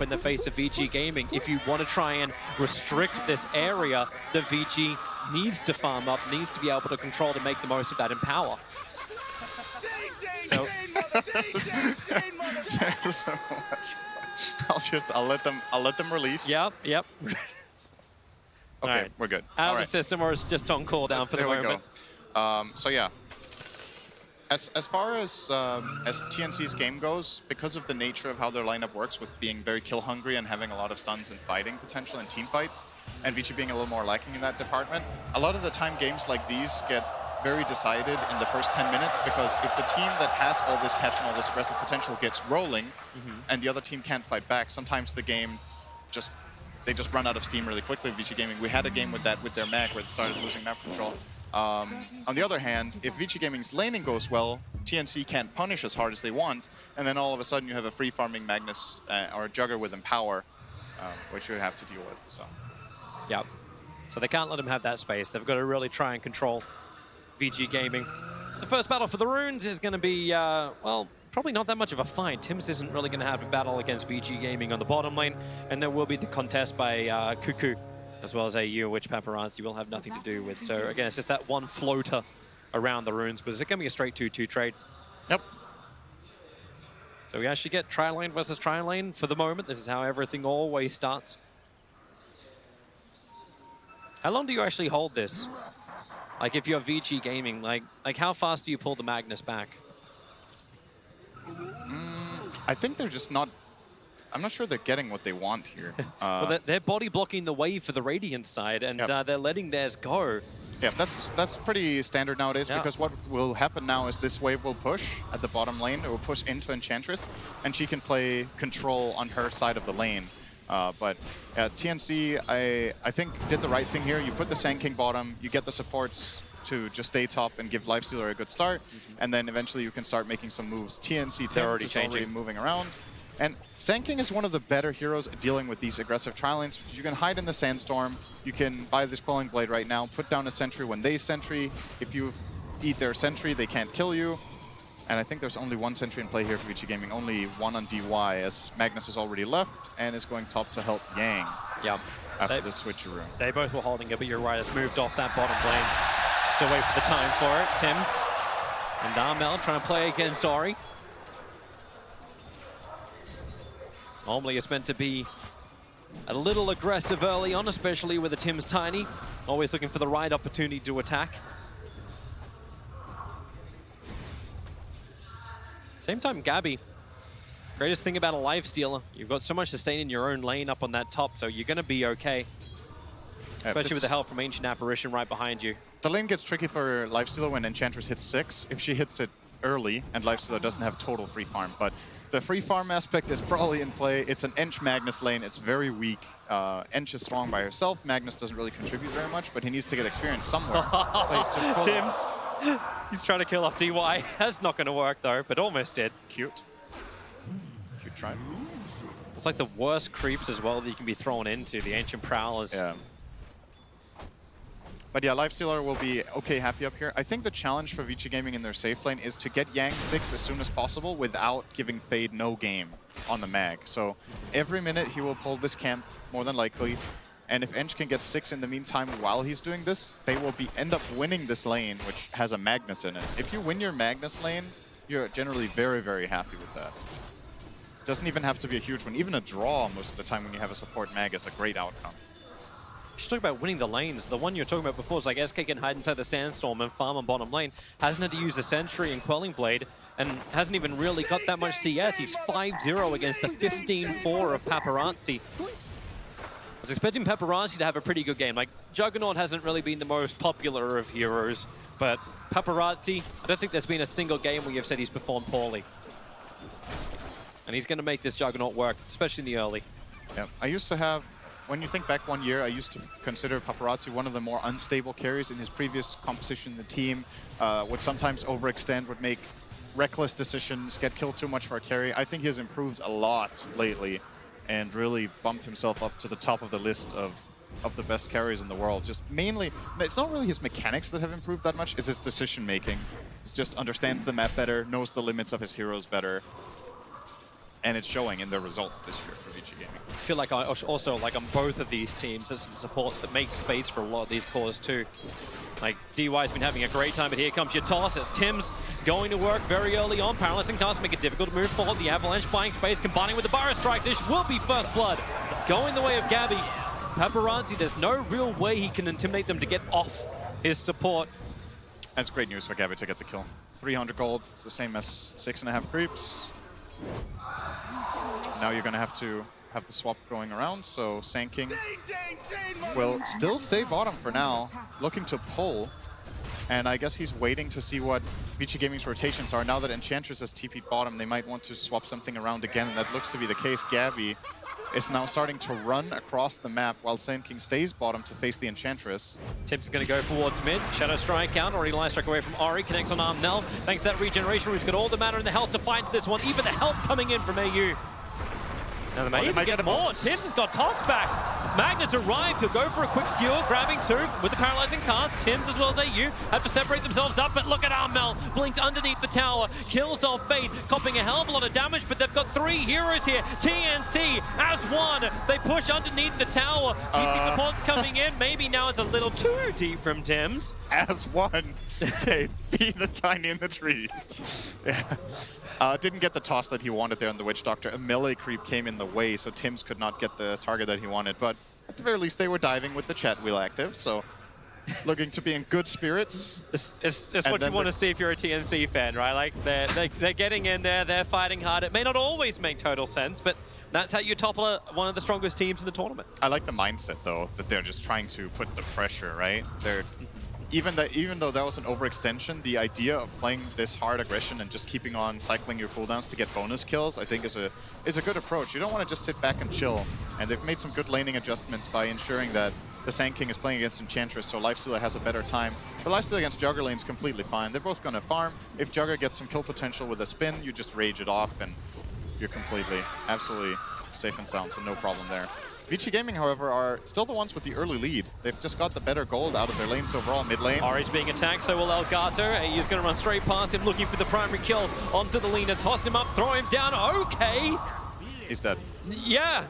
in the face of VG Gaming. If you want to try and restrict this area, the VG needs to farm up, needs to be able to control to make the most of that in power. So, Thanks so much. I'll let them release. yep. Okay, right. we're good. Out All of right. the system, or it's just on cooldown for the there moment. We go. So yeah, as far as TNC's game goes, because of the nature of how their lineup works, with being very kill hungry and having a lot of stuns and fighting potential in team fights, and VG being a little more lacking in that department, a lot of the time games like these get very decided in the first 10 minutes, because if the team that has all this catch and all this aggressive potential gets rolling, and the other team can't fight back, sometimes the game they just run out of steam really quickly. VG Gaming, we had a game with that with their mag where it started losing map control. On the other hand, if VG Gaming's laning goes well, TNC can't punish as hard as they want, and then all of a sudden you have a free farming Magnus or a Jugger with Empower, which you have to deal with. So, Yep. So they can't let them have that space. They've got to really try and control VG Gaming. The first battle for the runes is going to be, well, probably not that much of a fight. Tims isn't really going to have a battle against VG Gaming on the bottom lane, and there will be the contest by Cuckoo, as well as AU, which Paparazzi will have nothing to do with. So again, it's just that one floater around the runes, but is it going to be a straight 2-2 trade? yep. So we actually get tri-lane versus tri-lane for the moment. This is how everything always starts. How long do you actually hold this? Like if you're VG Gaming, like how fast do you pull the Magnus back? I think they're just not. I'm not sure they're getting what they want here. Well, they're body blocking the wave for the Radiant side, and they're letting theirs go. Yeah, that's pretty standard nowadays, Yeah. because what will happen now is this wave will push at the bottom lane. It will push into Enchantress, and she can play control on her side of the lane. But TNC, I think, did the right thing here. You put the Sand King bottom, you get the supports to just stay top and give Lifestealer a good start, and then eventually you can start making some moves. TNC already is already moving around. And Sand King is one of the better heroes at dealing with these aggressive tri-lanes. You can hide in the Sandstorm, you can buy this Quelling Blade right now, put down a sentry when they sentry. If you eat their sentry, they can't kill you. And I think there's only one sentry in play here for VG Gaming, only one on DY, as Magnus is already left and is going top to help Yang after the switcheroo. They both were holding it, but you're right, it's moved off that bottom lane. Still wait for the time for it. Tims and Darmel trying to play against Ori. Normally it's meant to be a little aggressive early on, especially with the Tims Tiny. Always looking for the right opportunity to attack. Same time, Gabby. Greatest thing about a lifestealer, you've got so much sustain in your own lane up on that top, so you're going to be okay. Especially with the help from Ancient Apparition right behind you. The lane gets tricky for Lifestealer when Enchantress hits 6, if she hits it early and Lifestealer doesn't have total free farm. But the free farm aspect is probably in play. It's an Ench Magnus lane. It's very weak. Ench is strong by herself. Magnus doesn't really contribute very much, but he needs to get experience somewhere. So he's just Tims, he's trying to kill off DY. That's not going to work though, but almost did. Cute. Cute try. It's like the worst creeps as well that you can be thrown into, the Ancient Prowlers. Yeah. But yeah, Lifestealer will be okay happy up here. I think the challenge for VG Gaming in their safe lane is to get Yang 6 as soon as possible without giving Fade no game on the mag. So every minute he will pull this camp, more than likely. And if Ench can get 6 in the meantime while he's doing this, they will end up winning this lane, which has a Magnus in it. If you win your Magnus lane, you're generally very, very happy with that. Doesn't even have to be a huge win. Even a draw most of the time when you have a support mag is a great outcome. You should talk about winning the lanes. The one you were talking about before is like SK can hide inside the Sandstorm and farm on bottom lane. Hasn't had to use the Sentry and Quelling Blade, and hasn't even really got that much CS. He's 5-0 against the 15-4 of Paparazzi. I was expecting Paparazzi to have a pretty good game. Like, Juggernaut hasn't really been the most popular of heroes, but Paparazzi, I don't think there's been a single game where you've said he's performed poorly. And he's going to make this Juggernaut work, especially in the early. Yeah, I used to have... When you think back 1 year, I used to consider Paparazzi one of the more unstable carries in his previous composition in the team. Would sometimes overextend, would make reckless decisions, get killed too much for a carry. I think he has improved a lot lately and really bumped himself up to the top of the list of the best carries in the world. Just mainly, it's not really his mechanics that have improved that much, it's his decision making. He just understands the map better, knows the limits of his heroes better. And it's showing in the results this year for VG Gaming. I feel like also like on both of these teams, there's the supports that make space for a lot of these cores too. Like DY's been having a great time, but here comes your toss. It's Tim's going to work very early on. Paralyzing cast make it difficult to move forward. The Avalanche buying space, combining with the Barra Strike. This will be first blood. Going the way of Gabby. Paparazzi, there's no real way he can intimidate them to get off his support. That's great news for Gabby to get the kill. 300 gold, it's the same as 6.5 creeps. Now you're gonna have to have the swap going around, so Sand King will still stay bottom for now, looking to pull. And I guess he's waiting to see what VG Gaming's rotations are. Now that Enchantress has TP'd bottom, they might want to swap something around again, and that looks to be the case. Gabby is now starting to run across the map while Sand King stays bottom to face the Enchantress. Tim's going to go towards mid. Shadow Strike out. Already line strike away from Ori. Connects on Armnell. Thanks to that regeneration, we've got all the mana and the health to fight into this one. Even the help coming in from AU. Now they may even get more. Tim's has got tossed back. Magnus arrived to go for a quick skewer, grabbing two with the paralyzing cast. Tim's as well as AU have to separate themselves up, but look at Armel. Blinked underneath the tower, kills off Fate, copping a hell of a lot of damage, but they've got three heroes here. TNC as one. They push underneath the tower. TP supports coming in. Maybe now it's a little too deep from Tim's. As one, they feed the tiny in the tree. Yeah. Didn't get the toss that he wanted there on the Witch Doctor. A melee creep came in the way, so Tim's could not get the target that he wanted. But at the very least, they were diving with the chat wheel active, so looking to be in good spirits. It's what you want to see if you're a TNC fan, right? Like they're getting in there, they're fighting hard. It may not always make total sense, but that's how you topple one of the strongest teams in the tournament. I like the mindset, though, that they're just trying to put the pressure, right? They're even though that was an overextension, the idea of playing this hard aggression and just keeping on cycling your cooldowns to get bonus kills, I think is a good approach. You don't want to just sit back and chill, and they've made some good laning adjustments by ensuring that the Sand King is playing against Enchantress, so Lifestealer has a better time. But Lifestealer against Jugger lane's completely fine. They're both going to farm. If Jugger gets some kill potential with a spin, you just rage it off, and you're completely, absolutely safe and sound, so no problem there. VG Gaming, however, are still the ones with the early lead. They've just got the better gold out of their lanes overall, mid lane. Ori's being attacked, so will Elgato. AU's going to run straight past him, looking for the primary kill onto the Lina. Toss him up, throw him down. Okay. He's dead. Yeah.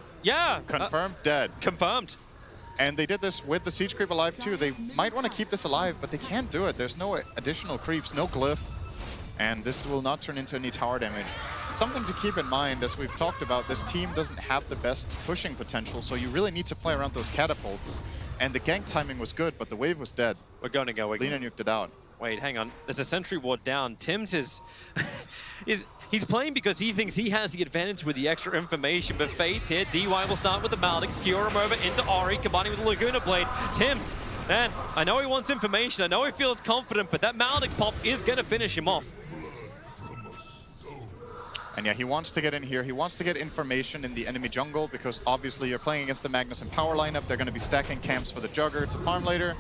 Confirmed dead. Confirmed. And they did this with the Siege Creep alive too. They might want to keep this alive, but they can't do it. There's no additional creeps, no glyph. And this will not turn into any tower damage. Something to keep in mind, as we've talked about, this team doesn't have the best pushing potential, so you really need to play around those catapults. And the gank timing was good, but the wave was dead. We're going to go again. Lina nuked it out. Wait, hang on. There's a sentry ward down. Tim's is... he's playing because he thinks he has the advantage with the extra information, but Fate's here. DY will start with the Maldic, skewer him over into Ori, combining with the Laguna Blade. Tim's, man, I know he wants information. I know he feels confident, but that Maldic pop is going to finish him off. And yeah, he wants to get in here. He wants to get information in the enemy jungle because obviously you're playing against the Magnus and Power lineup. They're going to be stacking camps for the Jugger to farm later.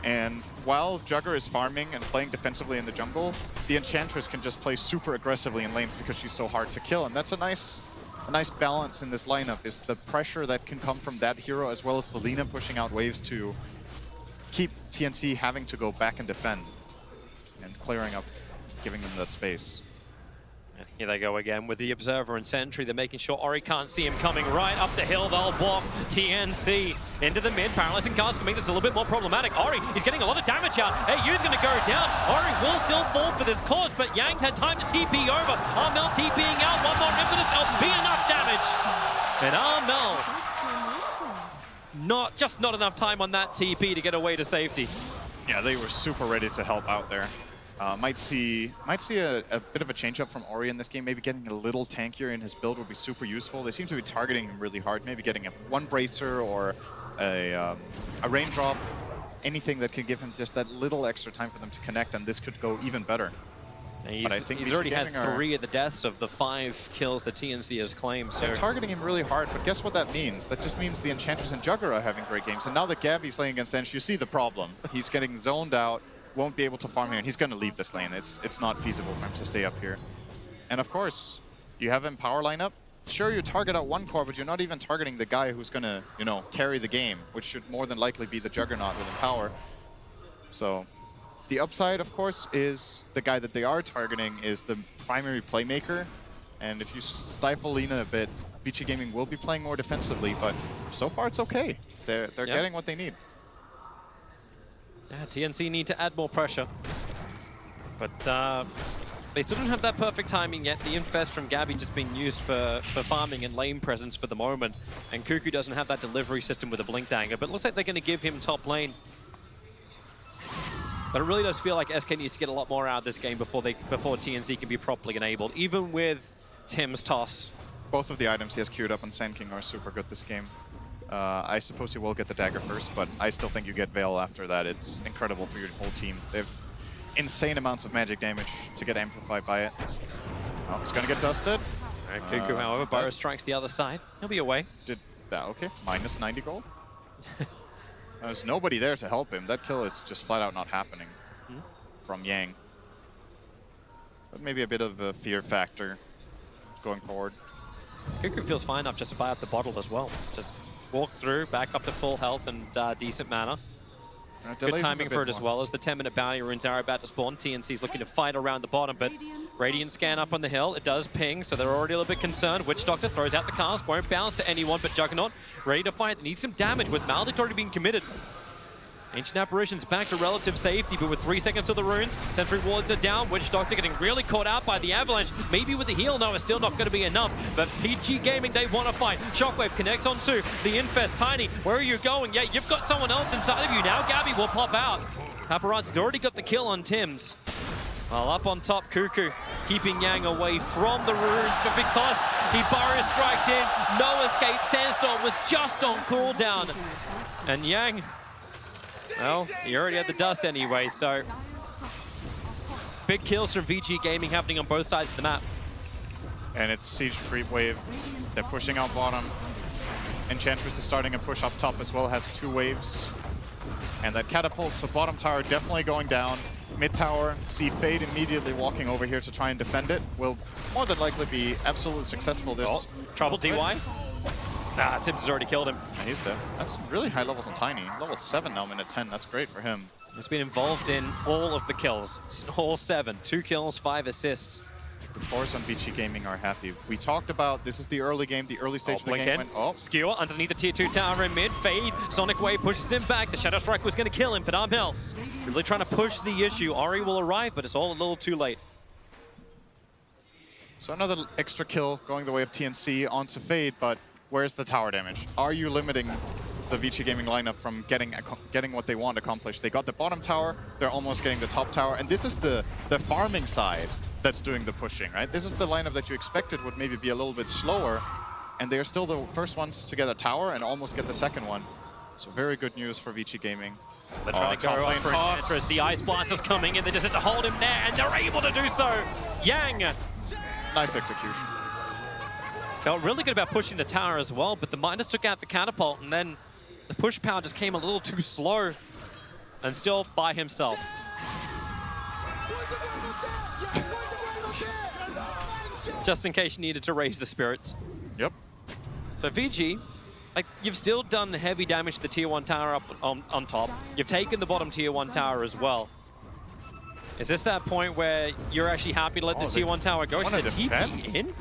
And while Jugger is farming and playing defensively in the jungle, the Enchantress can just play super aggressively in lanes because she's so hard to kill. And that's a nice balance in this lineup, is the pressure that can come from that hero as well as the Lina pushing out waves to keep TNC having to go back and defend and clearing up, giving them that space. Here they go again with the Observer and Sentry. They're making sure Ori can't see him coming right up the hill. They'll block TNC into the mid. Paralyzing cast can make this a little bit more problematic. Ori is getting a lot of damage out. AU's going to go down. Ori will still fall for this course, but Yang's had time to TP over. Armel TPing out. One more impetus. It'll be enough damage. And Armel, just not enough time on that TP to get away to safety. Yeah, they were super ready to help out there. Might see a bit of a change up from Ori in this game. Maybe getting a little tankier in his build would be super useful. They seem to be targeting him really hard. Maybe getting one bracer or a raindrop. Anything that could give him just that little extra time for them to connect, and this could go even better. But I think he's already had 3 of the deaths of the 5 kills the TNC has claimed. So they're targeting him really hard, but guess what that means? That just means the Enchantress and Jugger are having great games. And now that Gabby's playing against Ench, you see the problem. He's getting zoned out. Won't be able to farm here, and he's going to leave this lane. It's not feasible for him to stay up here. And of course, you have him power lineup. Sure, you target out one core, but you're not even targeting the guy who's going to, carry the game, which should more than likely be the Juggernaut within power. So the upside, of course, is the guy that they are targeting is the primary playmaker. And if you stifle Lina a bit, VG Gaming will be playing more defensively, but so far it's okay. They're getting what they need. Yeah, TNC need to add more pressure. But they still don't have that perfect timing yet. The Infest from Gabby just being used for farming and lane presence for the moment. And Cuckoo doesn't have that delivery system with a Blink Dagger, but it looks like they're going to give him top lane. But it really does feel like SK needs to get a lot more out of this game before TNC can be properly enabled, even with Tim's toss. Both of the items he has queued up on Sand King are super good this game. I suppose he will get the dagger first, but I still think you get Veil after that. It's incredible for your whole team. They have insane amounts of magic damage to get amplified by it. Oh, it's gonna get dusted. Right, Cuckoo, however, Burrow strikes the other side. He'll be away. Did that, okay. Minus 90 gold. There's nobody there to help him. That kill is just flat out not happening from Yang. But maybe a bit of a fear factor going forward. Cuckoo feels fine enough just to buy up the bottle as well. Just walk through, back up to full health and decent mana. Good timing for it as well, as the 10-minute bounty runes are about to spawn. TNC's looking to fight around the bottom, but Radiant scan up on the hill. It does ping, so they're already a little bit concerned. Witch Doctor throws out the cast, won't bounce to anyone but Juggernaut. Ready to fight, they need some damage with Maledict already being committed. Ancient Apparition's back to relative safety, but with 3 seconds of the runes, Sentry wards are down. Witch Doctor getting really caught out by the Avalanche. Maybe with the heal, no, it's still not going to be enough. But PG Gaming, they want to fight. Shockwave connects onto the Infest. Tiny, where are you going? Yeah, you've got someone else inside of you now. Gabby will pop out. Paparazzi's already got the kill on Tim's. Well, up on top, Cuckoo keeping Yang away from the runes, but because he burrow striked in, no escape. Sandstorm was just on cooldown. And Yang, well, he already had the dust anyway, so big kills from VG Gaming happening on both sides of the map. And it's Siege Creep Wave. They're pushing out bottom. Enchantress is starting a push up top as well, has 2 waves. And that catapult, so bottom tower definitely going down. Mid tower, see Fade immediately walking over here to try and defend it. Will more than likely be absolutely successful. There's trouble, DY. Nah, Tibbs has already killed him. Yeah, he's dead. That's really high levels on Tiny. Level 7 now, minute 10. That's great for him. He's been involved in all of the kills. All 7. 2 kills, 5 assists. The Force on VG Gaming are happy. We talked about this is the early game, the early stage of the game. Skewer underneath the tier 2 tower in mid. Fade. Sonic Wave pushes him back. The Shadow Strike was going to kill him, but Armel really trying to push the issue. Ori will arrive, but it's all a little too late. So another extra kill going the way of TNC onto Fade, but where's the tower damage? Are you limiting the VG Gaming lineup from getting what they want accomplished? They got the bottom tower, they're almost getting the top tower, and this is the farming side that's doing the pushing, right? This is the lineup that you expected would maybe be a little bit slower, and they're still the first ones to get a tower and almost get the second one. So very good news for VG Gaming. They're trying to go up for Enchantress. The Ice Blast is coming in, they just have to hold him there, and they're able to do so! Yang! Nice execution. Felt really good about pushing the tower as well, but the Midas took out the catapult, and then the push power just came a little too slow, and still by himself. Just in case you needed to raise the spirits. Yep. So VG, like, you've still done heavy damage to the tier 1 tower up on top. You've taken the bottom tier 1 tower as well. Is this that point where you're actually happy to let this tier 1 tower go? Should the TP in?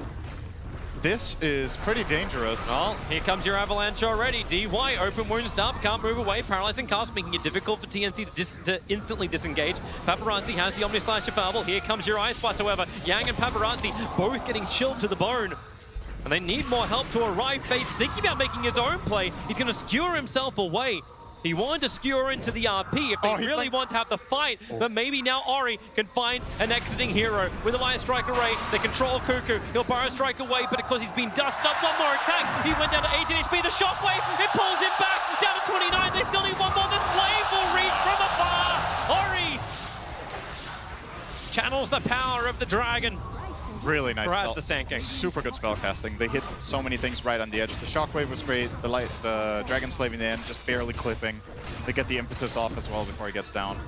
This is pretty dangerous. Well, here comes your Avalanche already. DY, open wounds up, can't move away. Paralyzing cast, making it difficult for TNC to instantly disengage. Paparazzi has the Omni Slash available. Here comes your Ice Blast, however. Yang and Paparazzi both getting chilled to the bone. And they need more help to arrive. Fade's thinking about making his own play. He's going to skewer himself away. He wanted to skewer into the RP if they really want to have the fight, but maybe now Ori can find an exiting hero. With a Lion Strike Array, they control Cuckoo. He'll Burrow Strike away, but because he's been dusted up, one more attack. He went down to 18 HP. The Shockwave, it pulls him back down to 29. They still need one more. The Slave will reach from afar. Ori channels the power of the dragon. Really nice spell. The Sand King. Super good spell casting. They hit so many things right on the edge. The Shockwave was great. The Dragon Slave in the end, just barely clipping. They get the impetus off as well before he gets down.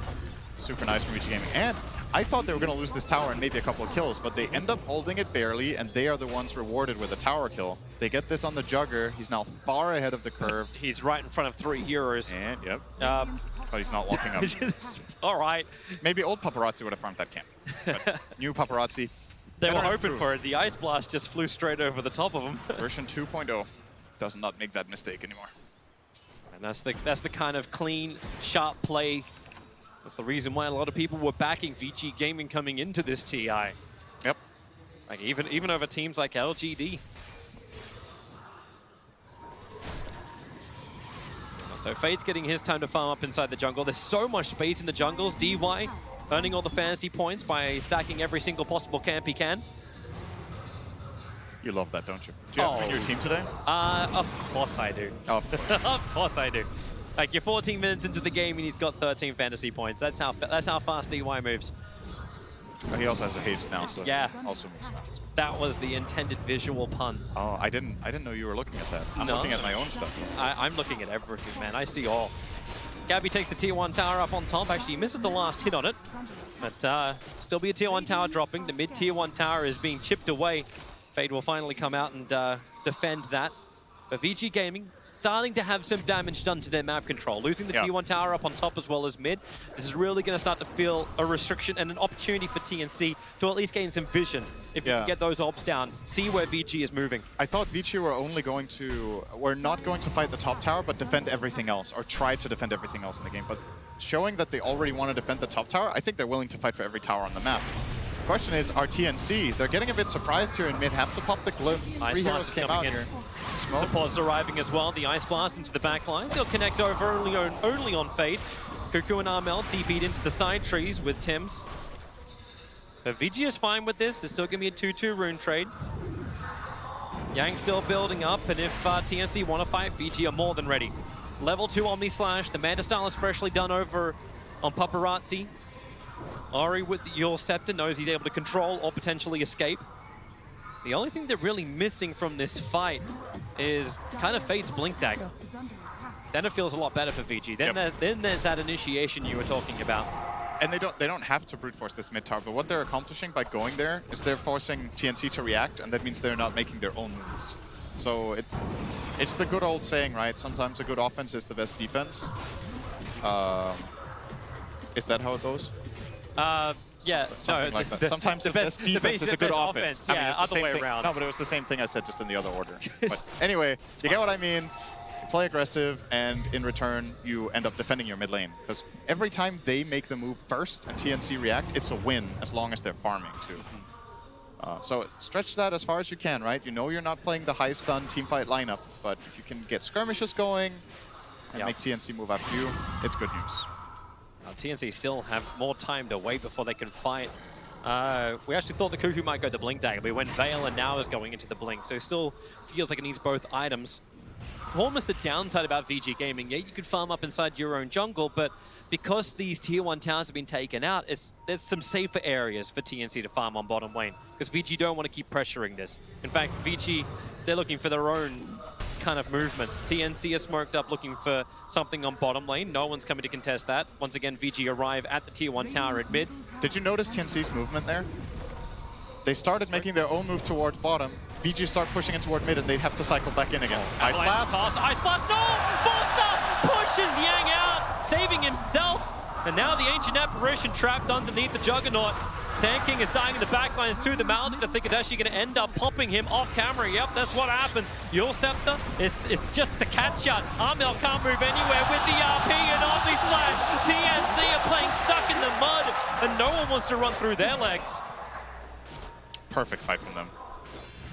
Super nice from VG Gaming. And I thought they were going to lose this tower and maybe a couple of kills, but they end up holding it barely, and they are the ones rewarded with a tower kill. They get this on the Jugger. He's now far ahead of the curve. He's right in front of 3 heroes. And, yep. But he's not walking up. All right. Maybe old Paparazzi would have farmed that camp. But new Paparazzi, They were Better hoping improve. for it. The Ice Blast just flew straight over the top of them. Version 2.0 does not make that mistake anymore. And that's the kind of clean, sharp play. That's the reason why a lot of people were backing VG Gaming coming into this TI. Yep. Like even over teams like LGD. So Fade's getting his time to farm up inside the jungle. There's so much space in the jungles. DY earning all the fantasy points by stacking every single possible camp he can. You love that, don't you? Do you have him in your team today? Of course I do. Oh, of course. Of course I do. Like, you're 14 minutes into the game and he's got 13 fantasy points. That's how fast DY moves. He also has a haste now, so Yeah. also moves fast. That was the intended visual pun. Oh, I didn't know you were looking at that. I'm No. looking at my own stuff. I'm looking at everything, man. I see all. Gabby takes the tier 1 tower up on top. Actually, he misses the last hit on it. But still be a tier 1 tower dropping. The mid tier 1 tower is being chipped away. Fade will finally come out and defend that. But VG Gaming starting to have some damage done to their map control. Losing the tier 1 tower up on top as well as mid. This is really going to start to feel a restriction and an opportunity for TNC to at least gain some vision. If you can get those orbs down, see where VG is moving. I thought VG were not going to fight the top tower, but defend everything else, or try to defend everything else in the game. But showing that they already want to defend the top tower, I think they're willing to fight for every tower on the map. The question is, are TNC? They're getting a bit surprised here in mid, have to pop the glyph. Ice 3 Blast heroes is came coming out in. here. Smoke. Support's arriving as well. The Ice Blast into the back lines. He'll connect over only on Fade. Cuckoo and Armel TP'd into the side trees with Tims. But VG is fine with this. It's still going to be a 2-2 rune trade. Yang still building up, and if TNC want to fight, VG are more than ready. Level 2 Omni Slash. The Manta style is freshly done over on Paparazzi. Ori with the Yule Scepter knows he's able to control or potentially escape. The only thing they're really missing from this fight is kind of Fade's Blink Dagger. Then it feels a lot better for VG. Then there's that initiation you were talking about. And they don't have to brute force this mid tower, but what they're accomplishing by going there is they're forcing TNC to react, and that means they're not making their own moves. So it's the good old saying, right? Sometimes a good offense is the best defense. Is that how it goes? Yeah, something like that. Sometimes the best defense is a good offense. Yeah, I mean, it's the other same way thing. around. No, but it was the same thing I said, just in the other order. But anyway, you get what I mean. You play aggressive, and in return, you end up defending your mid lane. Because every time they make the move first and TNC react, it's a win, as long as they're farming, too. So stretch that as far as you can, right? You know you're not playing the high stun teamfight lineup, but if you can get skirmishes going and make TNC move after you, it's good news. TNC still have more time to wait before they can fight. We actually thought the Cuckoo might go to Blink Dagger, but he went Veil and now is going into the Blink, so it still feels like it needs both items. Almost the downside about VG Gaming, yeah, you could farm up inside your own jungle, but because these tier 1 towers have been taken out, there's some safer areas for TNC to farm on bottom lane, because VG don't want to keep pressuring this. In fact, VG, they're looking for their own kind of movement. TNC is smoked up looking for something on bottom lane. No one's coming to contest that. Once again, VG arrive at the tier 1 tower at mid. Did you notice TNC's movement there? They started making their own move towards bottom. VG start pushing in toward mid, and they'd have to cycle back in again. Ice Blast. Toss. Ice Blast. No! Forster pushes Yang out, saving himself. And now the Ancient Apparition trapped underneath the Juggernaut. Sand King is dying in the backlines through the Maledict. I think it's actually going to end up popping him off camera. Yep, that's what happens. Yule Scepter is just the catch shot. Armel can't move anywhere with the RP and Omni Slash. TNC are playing stuck in the mud, and no one wants to run through their legs. Perfect fight from them.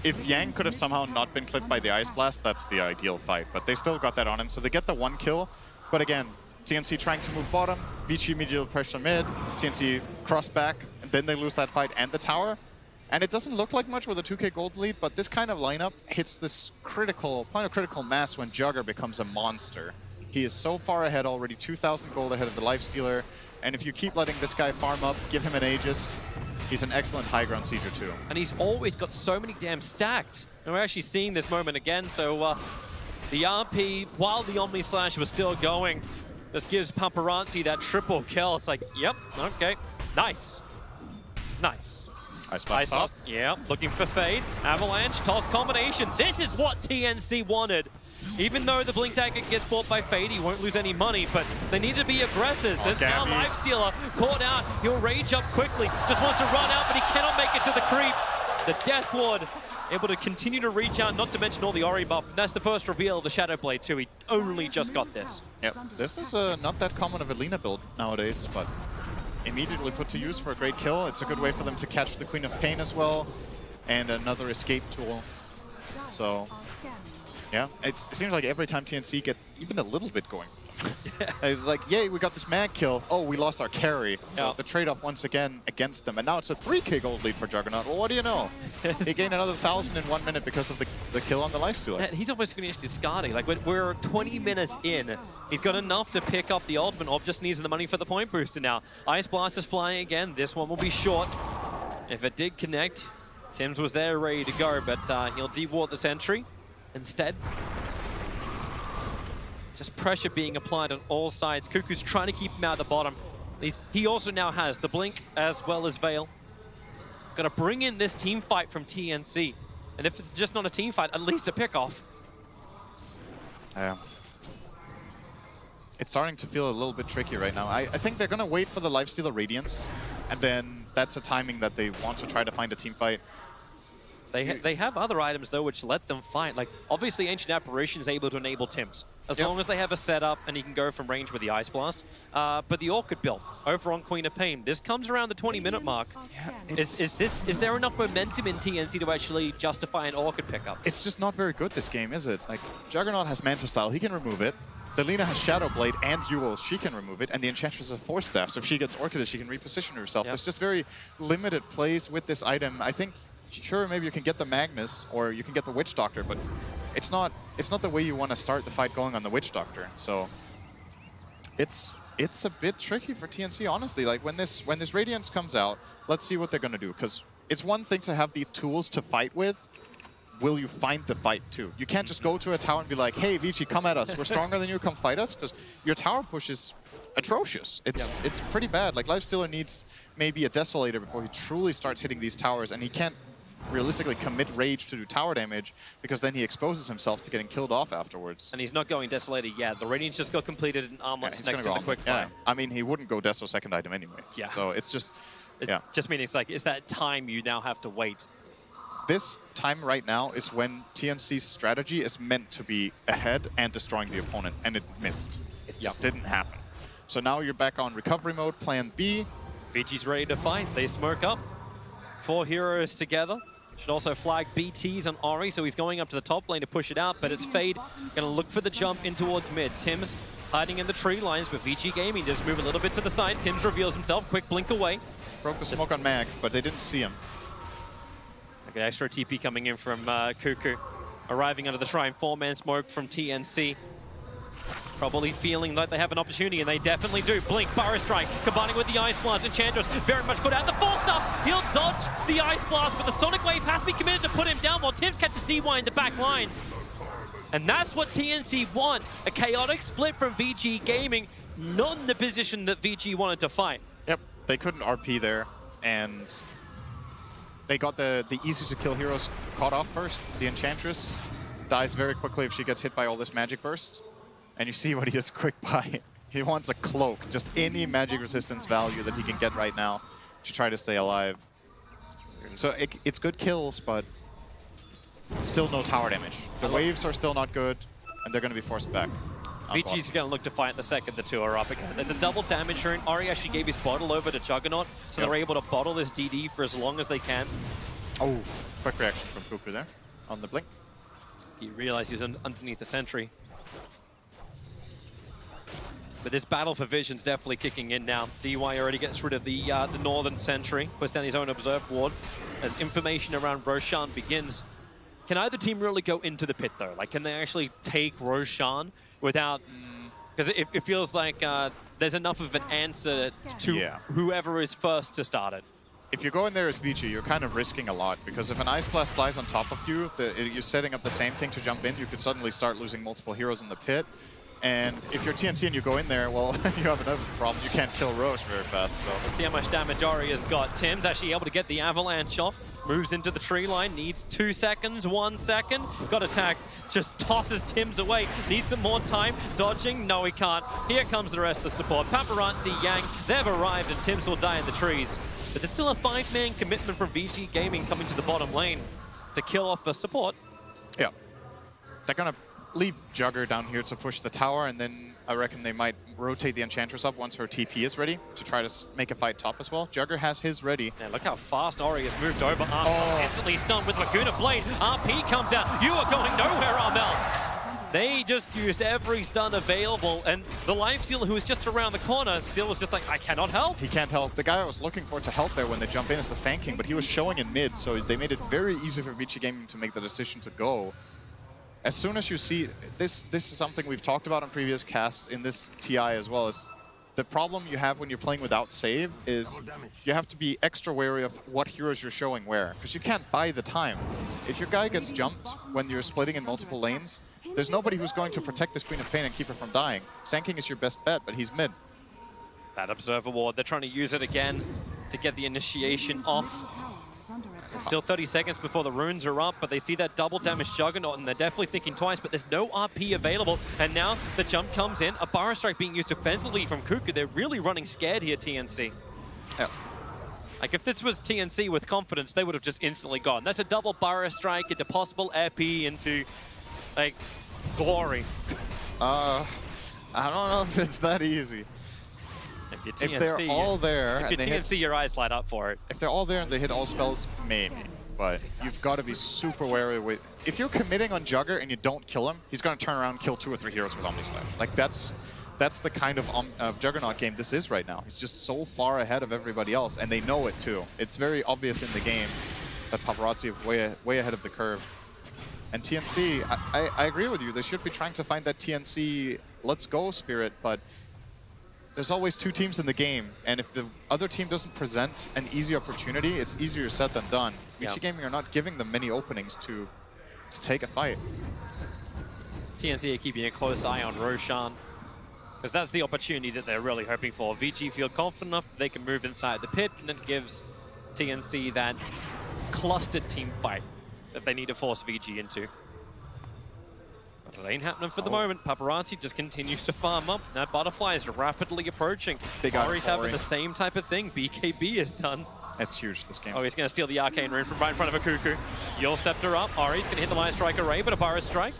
If Yang could have somehow not been clipped by the Ice Blast, that's the ideal fight. But they still got that on him, so they get the 1 kill. But again, TNC trying to move bottom, VG immediately pressure mid, TNC cross back, and then they lose that fight and the tower. And it doesn't look like much with a 2k gold lead, but this kind of lineup hits this point of critical mass when Jugger becomes a monster. He is so far ahead already, 2,000 gold ahead of the Lifestealer, and if you keep letting this guy farm up, give him an Aegis, he's an excellent high ground sieger too. And he's always got so many damn stacks. And we're actually seeing this moment again, so the RP, while the Omni Slash was still going, just gives Paparazzi that triple kill. It's like, yep, okay, nice. Nice. Ice Blast. Yeah, looking for Fade. Avalanche, toss combination. This is what TNC wanted. Even though the Blink Dagger gets bought by Fade, he won't lose any money, but they need to be aggressive. And now Lifestealer caught out. He'll rage up quickly. Just wants to run out, but he cannot make it to the creep. The Death Ward able to continue to reach out, not to mention all the Ori buff. That's the first reveal of the Shadow Blade too. He only just got this. Yep, this is not that common of a Lina build nowadays, but immediately put to use for a great kill. It's a good way for them to catch the Queen of Pain as well, and another escape tool. So, yeah, it seems like every time TNC get even a little bit going. It's like, yay, we got this mag kill. Oh, we lost our carry. So the trade-off once again against them. And now it's a 3k gold lead for Juggernaut. Well, what do you know? He gained another 1,000 in 1 minute because of the kill on the Lifestealer. And he's almost finished discarding. Like, we're 20 minutes in. He's got enough to pick up the ultimate. Or just needs the money for the point booster now. Ice Blast is flying again. This one will be short. If it did connect, Tims was there ready to go, but he'll deward the sentry instead. Just pressure being applied on all sides. Cuckoo's trying to keep him out of the bottom. He also now has the Blink as well as Veil. Got to bring in this team fight from TNC. And if it's just not a team fight, at least a pick-off. Yeah. It's starting to feel a little bit tricky right now. I think they're going to wait for the Lifestealer Radiance, and then that's a timing that they want to try to find a team fight. They have other items, though, which let them fight. Like, obviously, Ancient Apparition is able to enable Tims, as long as they have a setup and he can go from range with the Ice Blast. But the Orchid build over on Queen of Pain, this comes around the 20-minute mark. Yeah, is there enough momentum in TNC to actually justify an Orchid pickup? It's just not very good, this game, is it? Like, Juggernaut has Manta Style, he can remove it. The Lina has Shadow Blade and Yule, she can remove it, and the Enchantress has Force Staff, so if she gets Orchid, she can reposition herself. There's just very limited plays with this item. I think, sure, maybe you can get the Magnus, or you can get the Witch Doctor, but it's not the way you want to start the fight going on the Witch Doctor. So it's a bit tricky for TNC, honestly. Like, when this Radiance comes out, let's see what they're going to do, because it's one thing to have the tools to fight with. Will you find the fight too? You can't just go to a tower and be like, hey, Vici, come at us. We're stronger than you, come fight us, because your tower push is atrocious. It's pretty bad. Like, Lifestealer needs maybe a Desolator before he truly starts hitting these towers, and he can't realistically commit rage to do tower damage, because then he exposes himself to getting killed off afterwards. And he's not going Desolator yet. The Radiance just got completed and Armlock's next to the quick fire. I mean, he wouldn't go Deso second item anyway. Yeah. So it's just, just meaning it's that time you now have to wait. This time right now is when TNC's strategy is meant to be ahead and destroying the opponent, and it missed. It just didn't happen. So now you're back on recovery mode, plan B. VG's ready to fight. They smoke up. 4 heroes together. Should also flag BTs on Ori, so he's going up to the top lane to push it out, but it's Fade going to look for the jump in towards mid. Tims hiding in the tree lines with VG Gaming. Just move a little bit to the side. Tims reveals himself. Quick blink away. Broke the smoke on Mag, but they didn't see him. Okay, extra TP coming in from Cuckoo. Arriving under the shrine. 4-man smoke from TNC. Probably feeling like they have an opportunity, and they definitely do. Blink, Burrow Strike, combining with the Ice Blast. Enchantress very much caught out. The full stuff, he'll dodge the Ice Blast, but the Sonic Wave has to be committed to put him down while Tims catches DY in the back lines. And that's what TNC want. A chaotic split from VG Gaming, not in the position that VG wanted to fight. Yep, they couldn't RP there, and they got the easy-to-kill heroes caught off first. The Enchantress dies very quickly if she gets hit by all this Magic Burst. And you see what he is quick by. He wants a cloak, just any magic resistance value that he can get right now to try to stay alive. So it's good kills, but still no tower damage. The waves are still not good, and they're going to be forced back. VG's going to look to fight the second the two are up again. There's a double damage turn. Ori actually gave his bottle over to Juggernaut, so they're able to bottle this DD for as long as they can. Oh, quick reaction from Cuckoo there on the blink. He realized he was underneath the sentry. But this battle for vision's definitely kicking in now. DY already gets rid of the northern sentry, puts down his own observe ward as information around Roshan begins. Can either team really go into the pit though? Like, can they actually take Roshan without? Because it feels like there's enough of an answer to whoever is first to start it. If you go in there as VG, you're kind of risking a lot, because if an Ice Blast flies on top of you, you're setting up the same thing to jump in, you could suddenly start losing multiple heroes in the pit. And if you're TNC and you go in there, well, you have another problem. You can't kill Roche very fast, so. Let's see how much damage Ori has got. Tim's actually able to get the avalanche off. Moves into the tree line, needs 2 seconds, 1 second. Got attacked, just tosses Tim's away. Needs some more time, dodging, no he can't. Here comes the rest of the support. Paparazzi, Yang, they've arrived and Tim's will die in the trees. But there's still a 5-man commitment from VG Gaming coming to the bottom lane to kill off the support. Yeah. They're going to leave Jugger down here to push the tower, and then I reckon they might rotate the Enchantress up once her TP is ready to try to make a fight top as well. Jugger has his ready. Yeah, look how fast Ori has moved over. Armel instantly stunned with Laguna Blade. RP comes out. You are going nowhere, Armel. They just used every stun available, and the Life Stealer, who was just around the corner, still was just like, I cannot help. He can't help. The guy I was looking for to help there when they jump in is the Sand King, but he was showing in mid, so they made it very easy for VG Gaming to make the decision to go. As soon as you see, this is something we've talked about in previous casts in this TI as well, is the problem you have when you're playing without save is you have to be extra wary of what heroes you're showing where, because you can't buy the time. If your guy gets jumped when you're splitting in multiple lanes, there's nobody who's going to protect this Queen of Pain and keep her from dying. Sand King is your best bet, but he's mid. That Observer Ward, they're trying to use it again to get the initiation off. It's still 30 seconds before the runes are up, but they see that double damage Juggernaut, and they're definitely thinking twice, but there's no RP available. And now the jump comes in, a Burrow Strike being used defensively from Kuku. They're really running scared here, TNC. Yeah. Like, if this was TNC with confidence, they would have just instantly gone. That's a double Burrow Strike into possible EP into, like, glory. I don't know if it's that easy. If you're TNC, if they're all there, if you're TNC, your eyes light up for it. If they're all there and they hit all spells, maybe. But you've got to be super wary with. If you're committing on Jugger and you don't kill him, he's going to turn around and kill 2 or 3 heroes with Omnislash. Like that's the kind of Juggernaut game this is right now. He's just so far ahead of everybody else, and they know it too. It's very obvious in the game that Paparazzi are way ahead of the curve. And TNC, I agree with you. They should be trying to find that TNC let's go spirit, but there's always 2 teams in the game, and if the other team doesn't present an easy opportunity, it's easier said than done. Yeah. VG Gaming are not giving them many openings to take a fight. TNC are keeping a close eye on Roshan, because that's the opportunity that they're really hoping for. VG feel confident enough that they can move inside the pit, and it gives TNC that clustered team fight that they need to force VG into. But it ain't happening for the moment. Paparazzi just continues to farm up. That butterfly is rapidly approaching. Ori's having the same type of thing BKB has done. It's huge, this game. Oh, he's going to steal the Arcane Rune from right in front of a Kuku. Yule Scepter up. Ori's going to hit the Light Strike array, but a Burrow Strike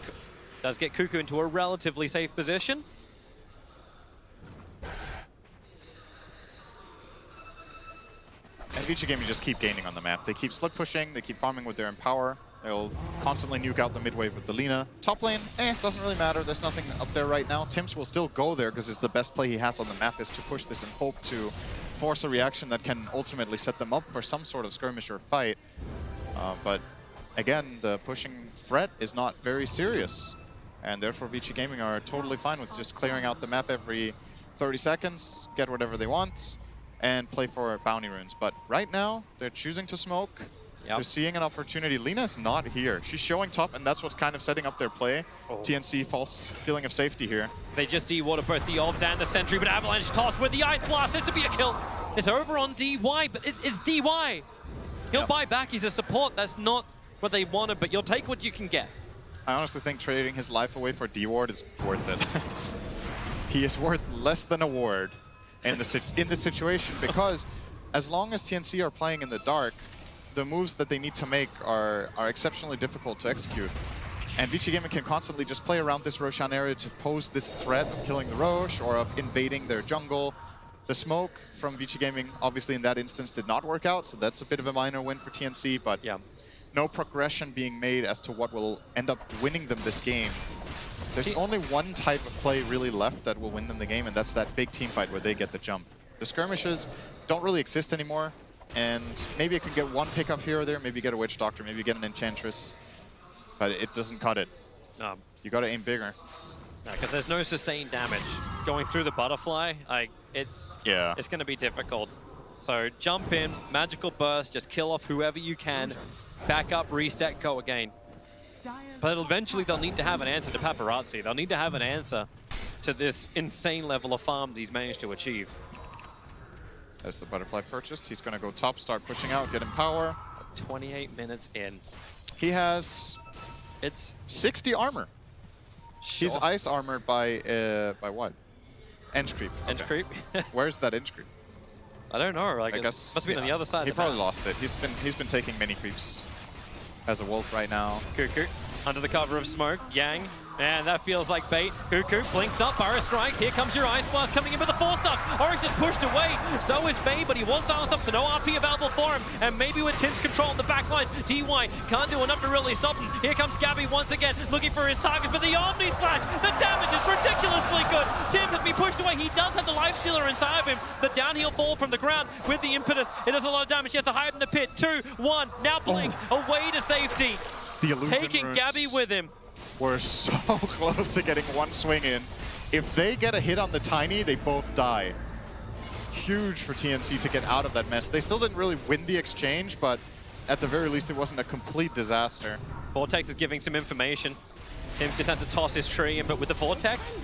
does get Kuku into a relatively safe position. And VG Gaming just keep gaining on the map. They keep split pushing, they keep farming with their Empower. They'll constantly nuke out the mid wave with the Lina. Top lane, doesn't really matter. There's nothing up there right now. Tims will still go there because it's the best play he has on the map is to push this and hope to force a reaction that can ultimately set them up for some sort of skirmish or fight. But again, the pushing threat is not very serious. And therefore VG Gaming are totally fine with just clearing out the map every 30 seconds, get whatever they want, and play for bounty runes. But right now, they're choosing to smoke. Yep. They're seeing an opportunity. Lina's not here. She's showing top, and that's what's kind of setting up their play. TNC, false feeling of safety here. They just de-water both the Orbs and the Sentry, but Avalanche toss with the Ice Blast. This would be a kill. It's over on DY, but it's DY. He'll buy back. He's a support. That's not what they wanted, but you'll take what you can get. I honestly think trading his life away for D-Ward is worth it. He is worth less than a ward in the situation, because as long as TNC are playing in the dark, the moves that they need to make are exceptionally difficult to execute. And VG Gaming can constantly just play around this Roshan area to pose this threat of killing the Rosh or of invading their jungle. The smoke from VG Gaming, obviously in that instance, did not work out, so that's a bit of a minor win for TNC, but no progression being made as to what will end up winning them this game. There's only one type of play really left that will win them the game, and that's that big team fight where they get the jump. The skirmishes don't really exist anymore, and maybe it can get one pickup here or there, maybe get a Witch Doctor, maybe get an Enchantress, but it doesn't cut it. You gotta aim bigger. Because there's no sustained damage. Going through the butterfly, it's gonna be difficult. So jump in, magical burst, just kill off whoever you can, back up, reset, go again. But eventually they'll need to have an answer to Paparazzi. They'll need to have an answer to this insane level of farm that he's managed to achieve. As the butterfly purchased, he's going to go top, start pushing out, get him power. 28 minutes in. He has 60 armor. Sure. He's ice armored by what? Edge creep. Edge creep? Where's that edge creep? I don't know. Like, I it guess must be on the other side. He of the probably map. lost it. He's been taking many creeps as a wolf right now. Cuckoo under the cover of smoke. Yang. Man, that feels like bait. Cuckoo blinks up, Burrow strikes. Here comes your Ice Blast coming in with the 4-stars. Oryx is pushed away. So is Fade, but he was silenced up, so no RP available for him. And maybe with Tim's control on the back lines, DY can't do enough to really stop him. Here comes Gabby once again, looking for his targets, but the Omni Slash, the damage is ridiculously good. Tim has been pushed away. He does have the Life Stealer inside of him. The downhill fall from the ground with the impetus. It does a lot of damage. He has to hide in the pit. 2, 1, now Blink away to safety. The illusion Taking runes Gabby with him. We're so close to getting one swing in. If they get a hit on the Tiny, they both die. Huge for TNC to get out of that mess. They still didn't really win the exchange, but at the very least, it wasn't a complete disaster. Vortex is giving some information. Tim's just had to toss his tree in, but with the Vortex,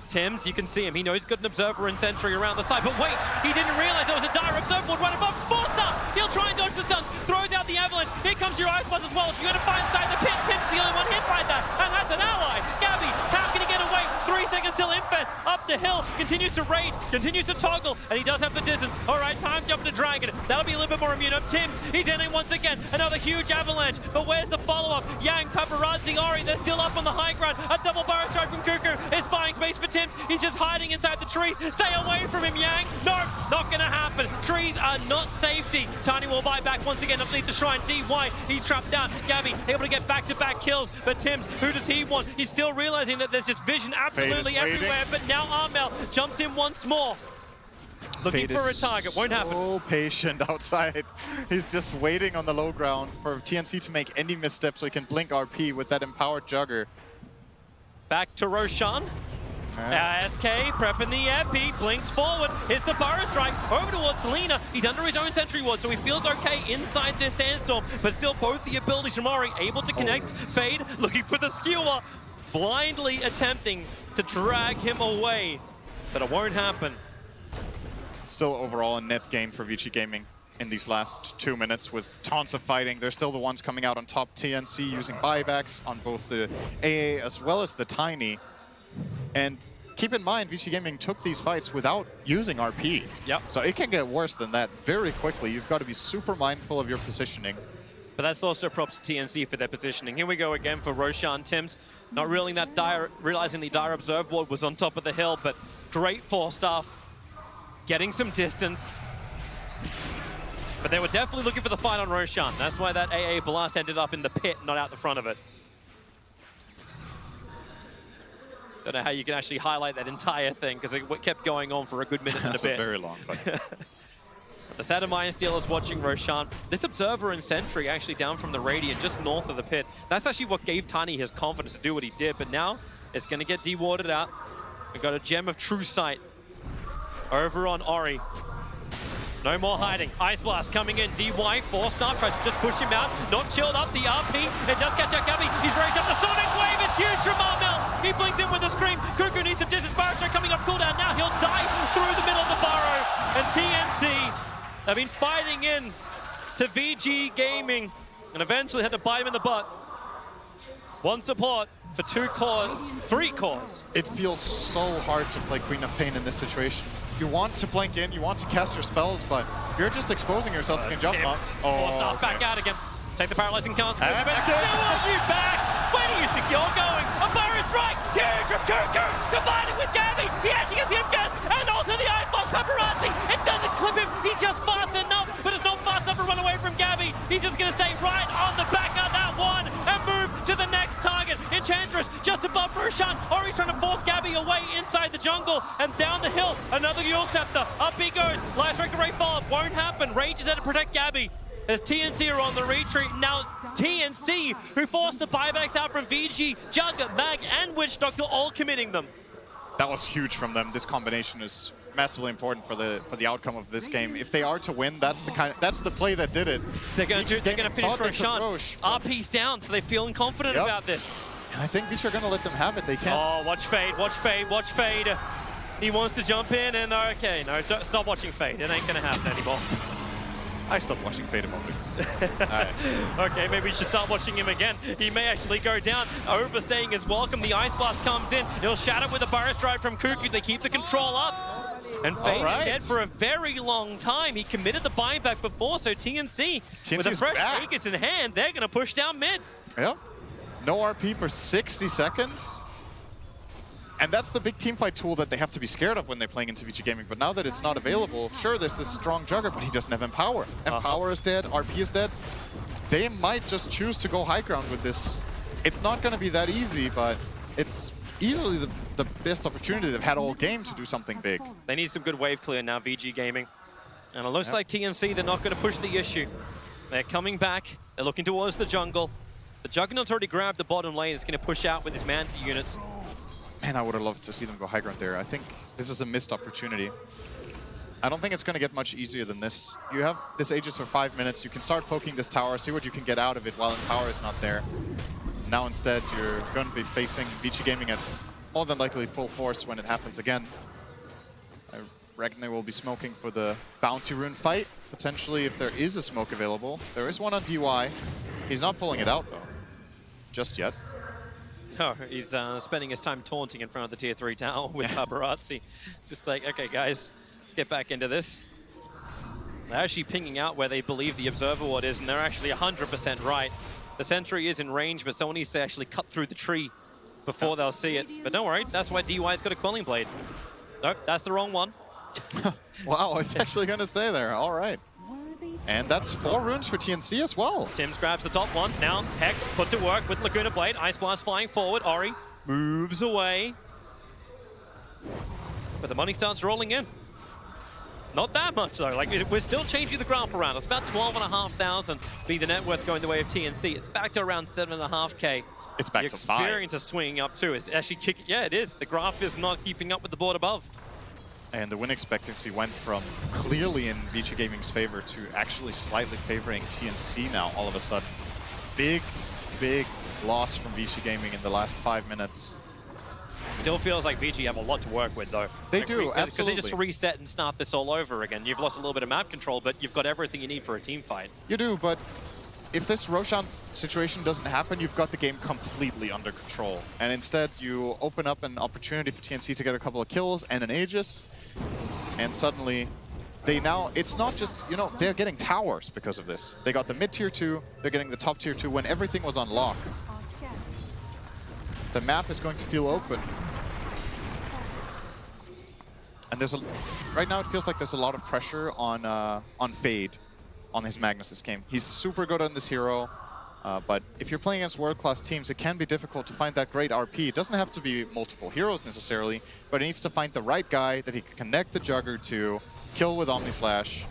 Tim's, you can see him. He knows he's got an Observer and Sentry around the side, but wait, he didn't realize there was a dire Observer board right above. 4-star! He'll try and dodge the stuns, throws out the Avalanche. Here comes your Ice Blast as well. You're going to find inside the pit. Tim's the only one hit by that, and that's an ally. Gabby, how can he get away? 3 seconds till Infest up the hill, continues to raid, continues to toggle, and he does have the distance. All right, time jumping to Dragon. That'll be a little bit more immune of Tim's. He's in it once again. Another huge Avalanche, but where's the follow-up? Yang, Paparazzi, Ori, they're still up on the high ground. A double Burrow strike from Cuckoo is buying space for Tim's. He's just hiding inside the trees. Stay away from him, Yang. No, not gonna happen. Trees are not safety. Tiny will buy back once again underneath the shrine. DY, he's trapped down. Gabby able to get back-to-back kills, but Tim's, who does he want? He's still realizing that there's just vision absolutely everywhere, but now Armel jumps in once more. Looking for a target, won't happen. So patient outside. He's just waiting on the low ground for TNC to make any misstep so he can blink RP with that empowered Jugger. Back to Roshan. SK prepping the epi, blinks forward, hits the Burrow strike, over towards Lena. He's under his own sentry ward, so he feels okay inside this sandstorm, but still both the abilities from Ori able to connect. Fade looking for the skewer, blindly attempting to drag him away, but it won't happen. Still overall a net gain for VG Gaming in these last 2 minutes with tons of fighting. They're still the ones coming out on top. TNC using buybacks on both the AA as well as the Tiny. And keep in mind, VG Gaming took these fights without using RP. Yep. So it can get worse than that very quickly. You've got to be super mindful of your positioning. But that's also props to TNC for their positioning. Here we go again for Roshan. Tim's not realizing the dire Observe ward was on top of the hill, but great 4-star. Getting some distance. But they were definitely looking for the fight on Roshan. That's why that AA blast ended up in the pit, not out the front of it. Don't know how you can actually highlight that entire thing, because it kept going on for a good minute and a bit. That's a very long fight. The Sadamaya Steelers watching Roshan. This Observer and Sentry actually down from the Radiant, just north of the pit. That's actually what gave Tiny his confidence to do what he did, but now it's going to get dewarded out. We've got a Gem of True Sight over on Ori. No more hiding. Ice Blast coming in. DY, 4-star, tries to just push him out. Not chilled up. The RP. It does catch out Gabby. He's raised up the Sonic Wave. It's huge from Armel. He blinks in with a scream. Cuckoo needs some distance. Burrow strike coming up cooldown. Now he'll die through the middle of the burrow. And TNC have been fighting in to VG Gaming and eventually had to bite him in the butt. 1 support for 2 cores, 3 cores. It feels so hard to play Queen of Pain in this situation. You want to blink in, you want to cast your spells, but you're just exposing yourself to jump off. Four-star back out again. Take the paralyzing consequence. And Still on you back. Where do you think you're going? A Burrow strike. Huge from Cuckoo. Combining with Gabby. He actually gets the Infest and also the Ice Blast Paparazzi. It doesn't clip him. He's just fast enough, but it's not fast enough to run away from Gabby. He's just going to stay right on the back of that one and move to the next target. Enchantress just above Roshan. Ori's trying to force Gabby away inside the jungle and down the hill. Another Yule Scepter. Up he goes. Light Strike Array follow-up. Won't happen. Rage is there to protect Gabby. As TNC are on the retreat. Now it's TNC who forced the buybacks out from VG, Jug, Mag, and Witch Doctor, all committing them. That was huge from them. This combination is massively important for the outcome of this game. If they are to win, that's the play that did it. They're going to finish Roshan. RP's down, so they're feeling confident about this. And I think VG are going to let them have it. They can't. Oh, watch Fade, watch Fade, watch Fade. He wants to jump in, and okay, no, stop watching Fade. It ain't going to happen anymore. I stopped watching Fade a moment. Right. Okay, maybe we should start watching him again. He may actually go down. Overstaying is welcome. The Ice Blast comes in. He'll shatter with a Burrow strike from Cuckoo. They keep the control up. And Fade is dead for a very long time. He committed the buyback before, so TNC with a fresh Aegis in hand, they're going to push down mid. Yep. No RP for 60 seconds. And that's the big teamfight tool that they have to be scared of when they're playing into VG Gaming. But now that it's not available, sure, there's this strong Jugger, but he doesn't have Empower. Empower is dead, RP is dead. They might just choose to go high ground with this. It's not going to be that easy, but it's easily the best opportunity they've had all game to do something big. They need some good wave clear now, VG Gaming. And it looks like TNC, they're not going to push the issue. They're coming back. They're looking towards the jungle. The Juggernaut's already grabbed the bottom lane. It's going to push out with his Manta units. Man, I would have loved to see them go high ground there. I think this is a missed opportunity. I don't think it's going to get much easier than this. You have this Aegis for 5 minutes. You can start poking this tower, see what you can get out of it while Empower is not there. Now instead, you're going to be facing VG Gaming at more than likely full force when it happens again. I reckon they will be smoking for the Bounty Rune fight, potentially if there is a smoke available. There is one on DY. He's not pulling it out, though, just yet. Oh, he's spending his time taunting in front of the tier 3 tower with Paparazzi. Just like, okay, guys, let's get back into this. They're actually pinging out where they believe the Observer Ward is, and they're actually 100% right. The sentry is in range, but someone needs to actually cut through the tree before they'll see it. But don't worry, that's why DY's got a Quelling Blade. Nope, that's the wrong one. Wow, it's actually going to stay there. All right. And that's 4 runes for TNC as well. Tims grabs the top one. Now Hex put to work with Laguna Blade. Ice Blast flying forward. Ori moves away. But the money starts rolling in. Not that much though. Like, we're still changing the graph around. It's about 12,500 being the net worth going the way of TNC. It's back to around 7.5K. It's back to 5. The experience is swinging up too. It's actually kicking. Yeah, it is. The graph is not keeping up with the board above. And the win expectancy went from clearly in VG Gaming's favor to actually slightly favoring TNC now all of a sudden. Big, big loss from VG Gaming in the last 5 minutes. Still feels like VG have a lot to work with though. They like, do, absolutely. Because they just reset and start this all over again. You've lost a little bit of map control, but you've got everything you need for a team fight. You do, but if this Roshan situation doesn't happen, you've got the game completely under control. And instead, you open up an opportunity for TNC to get a couple of kills and an Aegis. And suddenly, they now, it's not just, you know, they're getting towers because of this. They got the mid tier 2, they're getting the top tier 2 when everything was on lock. The map is going to feel open. And there's right now it feels like there's a lot of pressure on Fade on his Magnus this game. He's super good on this hero. But if you're playing against world-class teams, it can be difficult to find that great RP. It doesn't have to be multiple heroes necessarily, but it needs to find the right guy that he can connect the Jugger to, kill with Omnislash,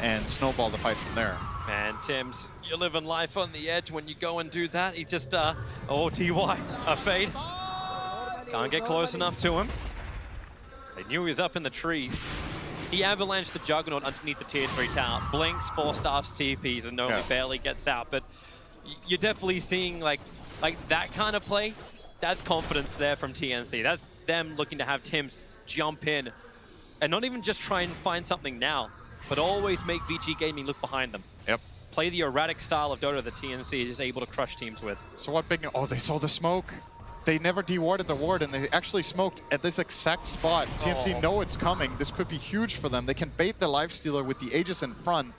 and snowball the fight from there. Man, Tims, you're living life on the edge when you go and do that. He just, oh, TY, a Fade. Can't get close enough to him. They knew he was up in the trees. He avalanched the Juggernaut underneath the tier 3 tower. Blinks, 4 staffs, TPs, and only barely gets out. But you're definitely seeing like that kind of play. That's confidence there from TNC. That's them looking to have Tims jump in and not even just try and find something now, but always make VG Gaming look behind them. Yep. Play the erratic style of Dota that TNC is just able to crush teams with. So what big... Oh, they saw the smoke. They never dewarded the ward, and they actually smoked at this exact spot. TNC know it's coming. This could be huge for them. They can bait the Lifestealer with the Aegis in front.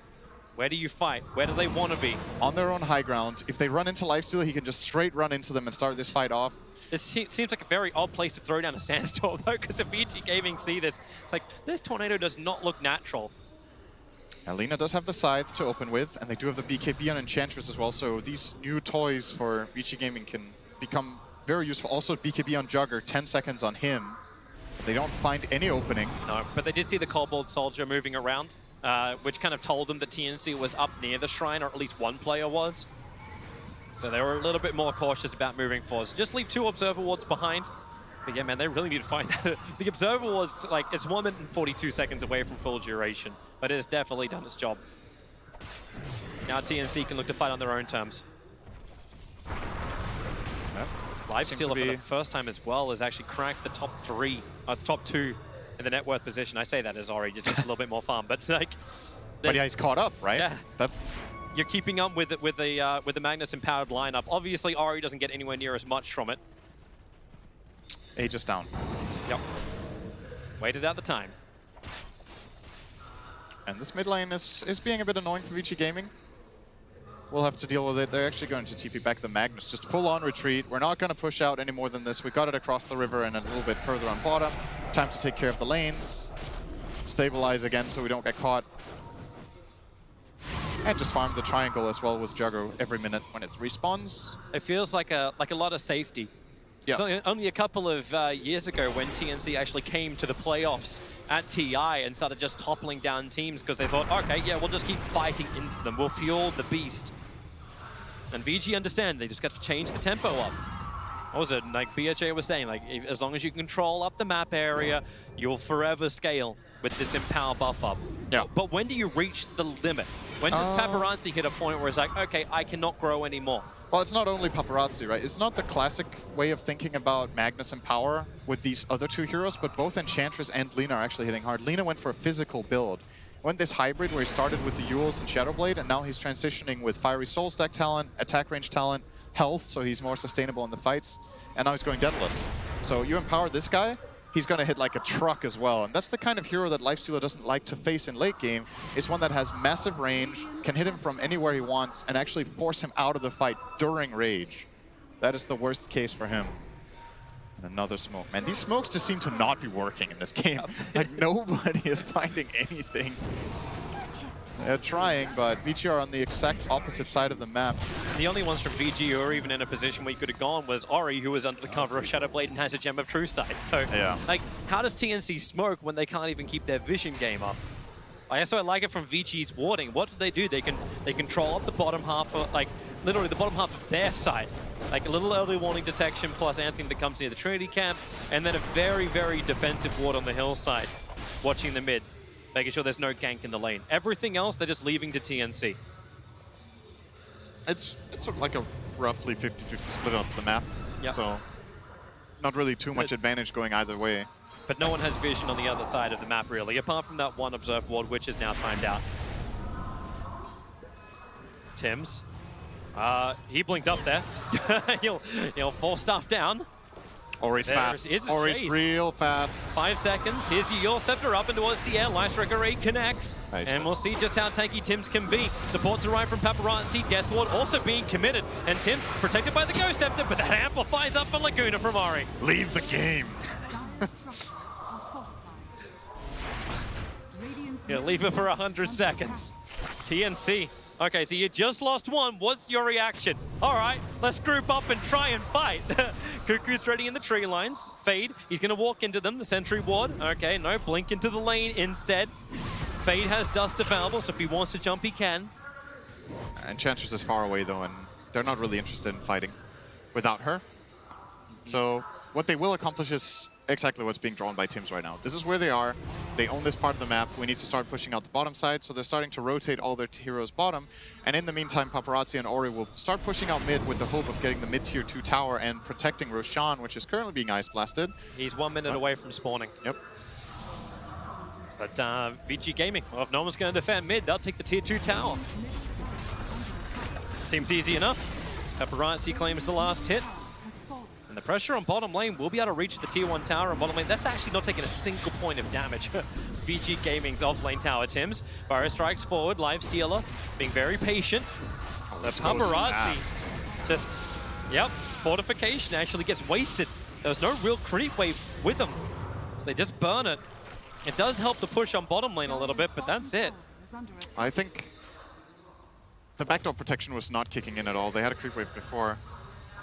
Where do you fight? Where do they want to be? On their own high ground. If they run into Lifestealer, he can just straight run into them and start this fight off. It seems like a very odd place to throw down a sandstorm, though, because if VG Gaming see this, it's like, this tornado does not look natural. Alina does have the Scythe to open with, and they do have the BKB on Enchantress as well, so these new toys for VG Gaming can become very useful. Also, BKB on Jugger, 10 seconds on him. They don't find any opening. No, but they did see the Kobold Soldier moving around, which kind of told them that TNC was up near the shrine, or at least one player was. So they were a little bit more cautious about moving forward. So just leave 2 Observer Wards behind. But yeah, man, they really need to find that. The Observer Ward's like, it's 1 minute and 42 seconds away from full duration, but it has definitely done its job. Now TNC can look to fight on their own terms. Yep. Lifestealer for the first time as well has actually cracked the top 3, the top 2 in the net worth position. I say that as Ori just gets a little bit more fun, but like... But yeah, he's caught up, right? Yeah. That's... You're keeping up with the Magnus empowered lineup. Obviously, Ori doesn't get anywhere near as much from it. Aegis down. Yep. Waited out the time. And this mid lane is being a bit annoying for VG Gaming. We'll have to deal with it. They're actually going to TP back the Magnus. Just full-on retreat. We're not going to push out any more than this. We got it across the river and a little bit further on bottom. Time to take care of the lanes. Stabilize again so we don't get caught. And just farm the triangle as well with Jugger every minute when it respawns. It feels like a lot of safety. Yeah. So only a couple of years ago when TNC actually came to the playoffs at TI and started just toppling down teams because they thought, okay, yeah, we'll just keep fighting into them. We'll fuel the beast. And VG understand they just got to change the tempo up. What was it? Like BHA was saying, like as long as you control up the map area, you'll forever scale with this Empower buff up. Yeah. But when do you reach the limit? When does Paparazzi hit a point where it's like, okay, I cannot grow anymore? Well, it's not only Paparazzi, right? It's not the classic way of thinking about Magnus and Power with these other two heroes, but both Enchantress and Lina are actually hitting hard. Lina went for a physical build. Went this hybrid where he started with the Euls and Shadowblade, and now he's transitioning with Fiery Soul Stack talent, attack range talent, health, so he's more sustainable in the fights, and now he's going Daedalus. So you empower this guy, he's going to hit like a truck as well, and that's the kind of hero that Lifestealer doesn't like to face in late game, is one that has massive range, can hit him from anywhere he wants, and actually force him out of the fight during rage. That is the worst case for him. Another smoke. Man, these smokes just seem to not be working in this game. Like, nobody is finding anything. They're trying, but VG are on the exact opposite side of the map. The only ones from VG who are even in a position where you could have gone was Ori, who was under the cover of Shadowblade and has a Gem of True Sight. So, yeah. Like, how does TNC smoke when they can't even keep their vision game up? I like it from VG's warding. What do? They control up the bottom half of, like, literally the bottom half of their site. Like a little early warning detection plus anything that comes near the Trinity camp, and then a very, very defensive ward on the hillside, watching the mid, making sure there's no gank in the lane. Everything else, they're just leaving to TNC. It's like a roughly 50-50 split on the map, Yep. so not really too much advantage going either way. But no one has vision on the other side of the map, really, apart from that one observe ward, which is now timed out. Tims. He blinked up there. he'll force stuff down. Ori's fast. Ori's real fast. 5 seconds. Here's the Eul Scepter up and towards the air. Light Striker reconnects. Nice. And we'll see just how tanky Tims can be. Supports arrive from Paparazzi. Death Ward also being committed. And Tims protected by the Ghost Scepter, but that amplifies up for Laguna from Ori. Leave the game. Yeah, leave it for 100 seconds. TNC. Okay, so you just lost one. What's your reaction? All right, let's group up and try and fight. Cuckoo's ready in the tree lines. Fade, he's going to walk into them, the sentry ward. Okay, no, blink into the lane instead. Fade has dust available, so if he wants to jump, he can. Enchantress is far away, though, and they're not really interested in fighting without her. So what they will accomplish is exactly what's being drawn by Tims right now. This is where they are. They own this part of the map. We need to start pushing out the bottom side, so they're starting to rotate all their heroes bottom. And in the meantime, Paparazzi and Ori will start pushing out mid with the hope of getting the mid-tier 2 tower and protecting Roshan, which is currently being ice blasted. He's 1 minute away from spawning. Yep. But VG Gaming, well, if no one's going to defend mid, they'll take the tier 2 tower. Seems easy enough. Paparazzi claims the last hit. And the pressure on bottom lane will be able to reach the tier 1 tower on bottom lane. That's actually not taking a single point of damage. VG Gaming's off-lane tower, Tims. Burrow strikes forward, Lifestealer being very patient. The Paparazzi just, yep, fortification actually gets wasted. There's no real creep wave with them. So they just burn it. It does help the push on bottom lane a little bit, but that's it. I think the backdoor protection was not kicking in at all. They had a creep wave before.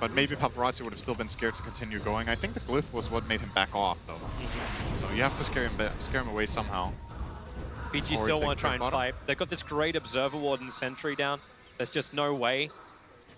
But maybe Paparazzi would have still been scared to continue going. I think the glyph was what made him back off, though. So you have to scare him away somehow. VG still want to try and fight. They've got this great Observer Ward and Sentry down. There's just no way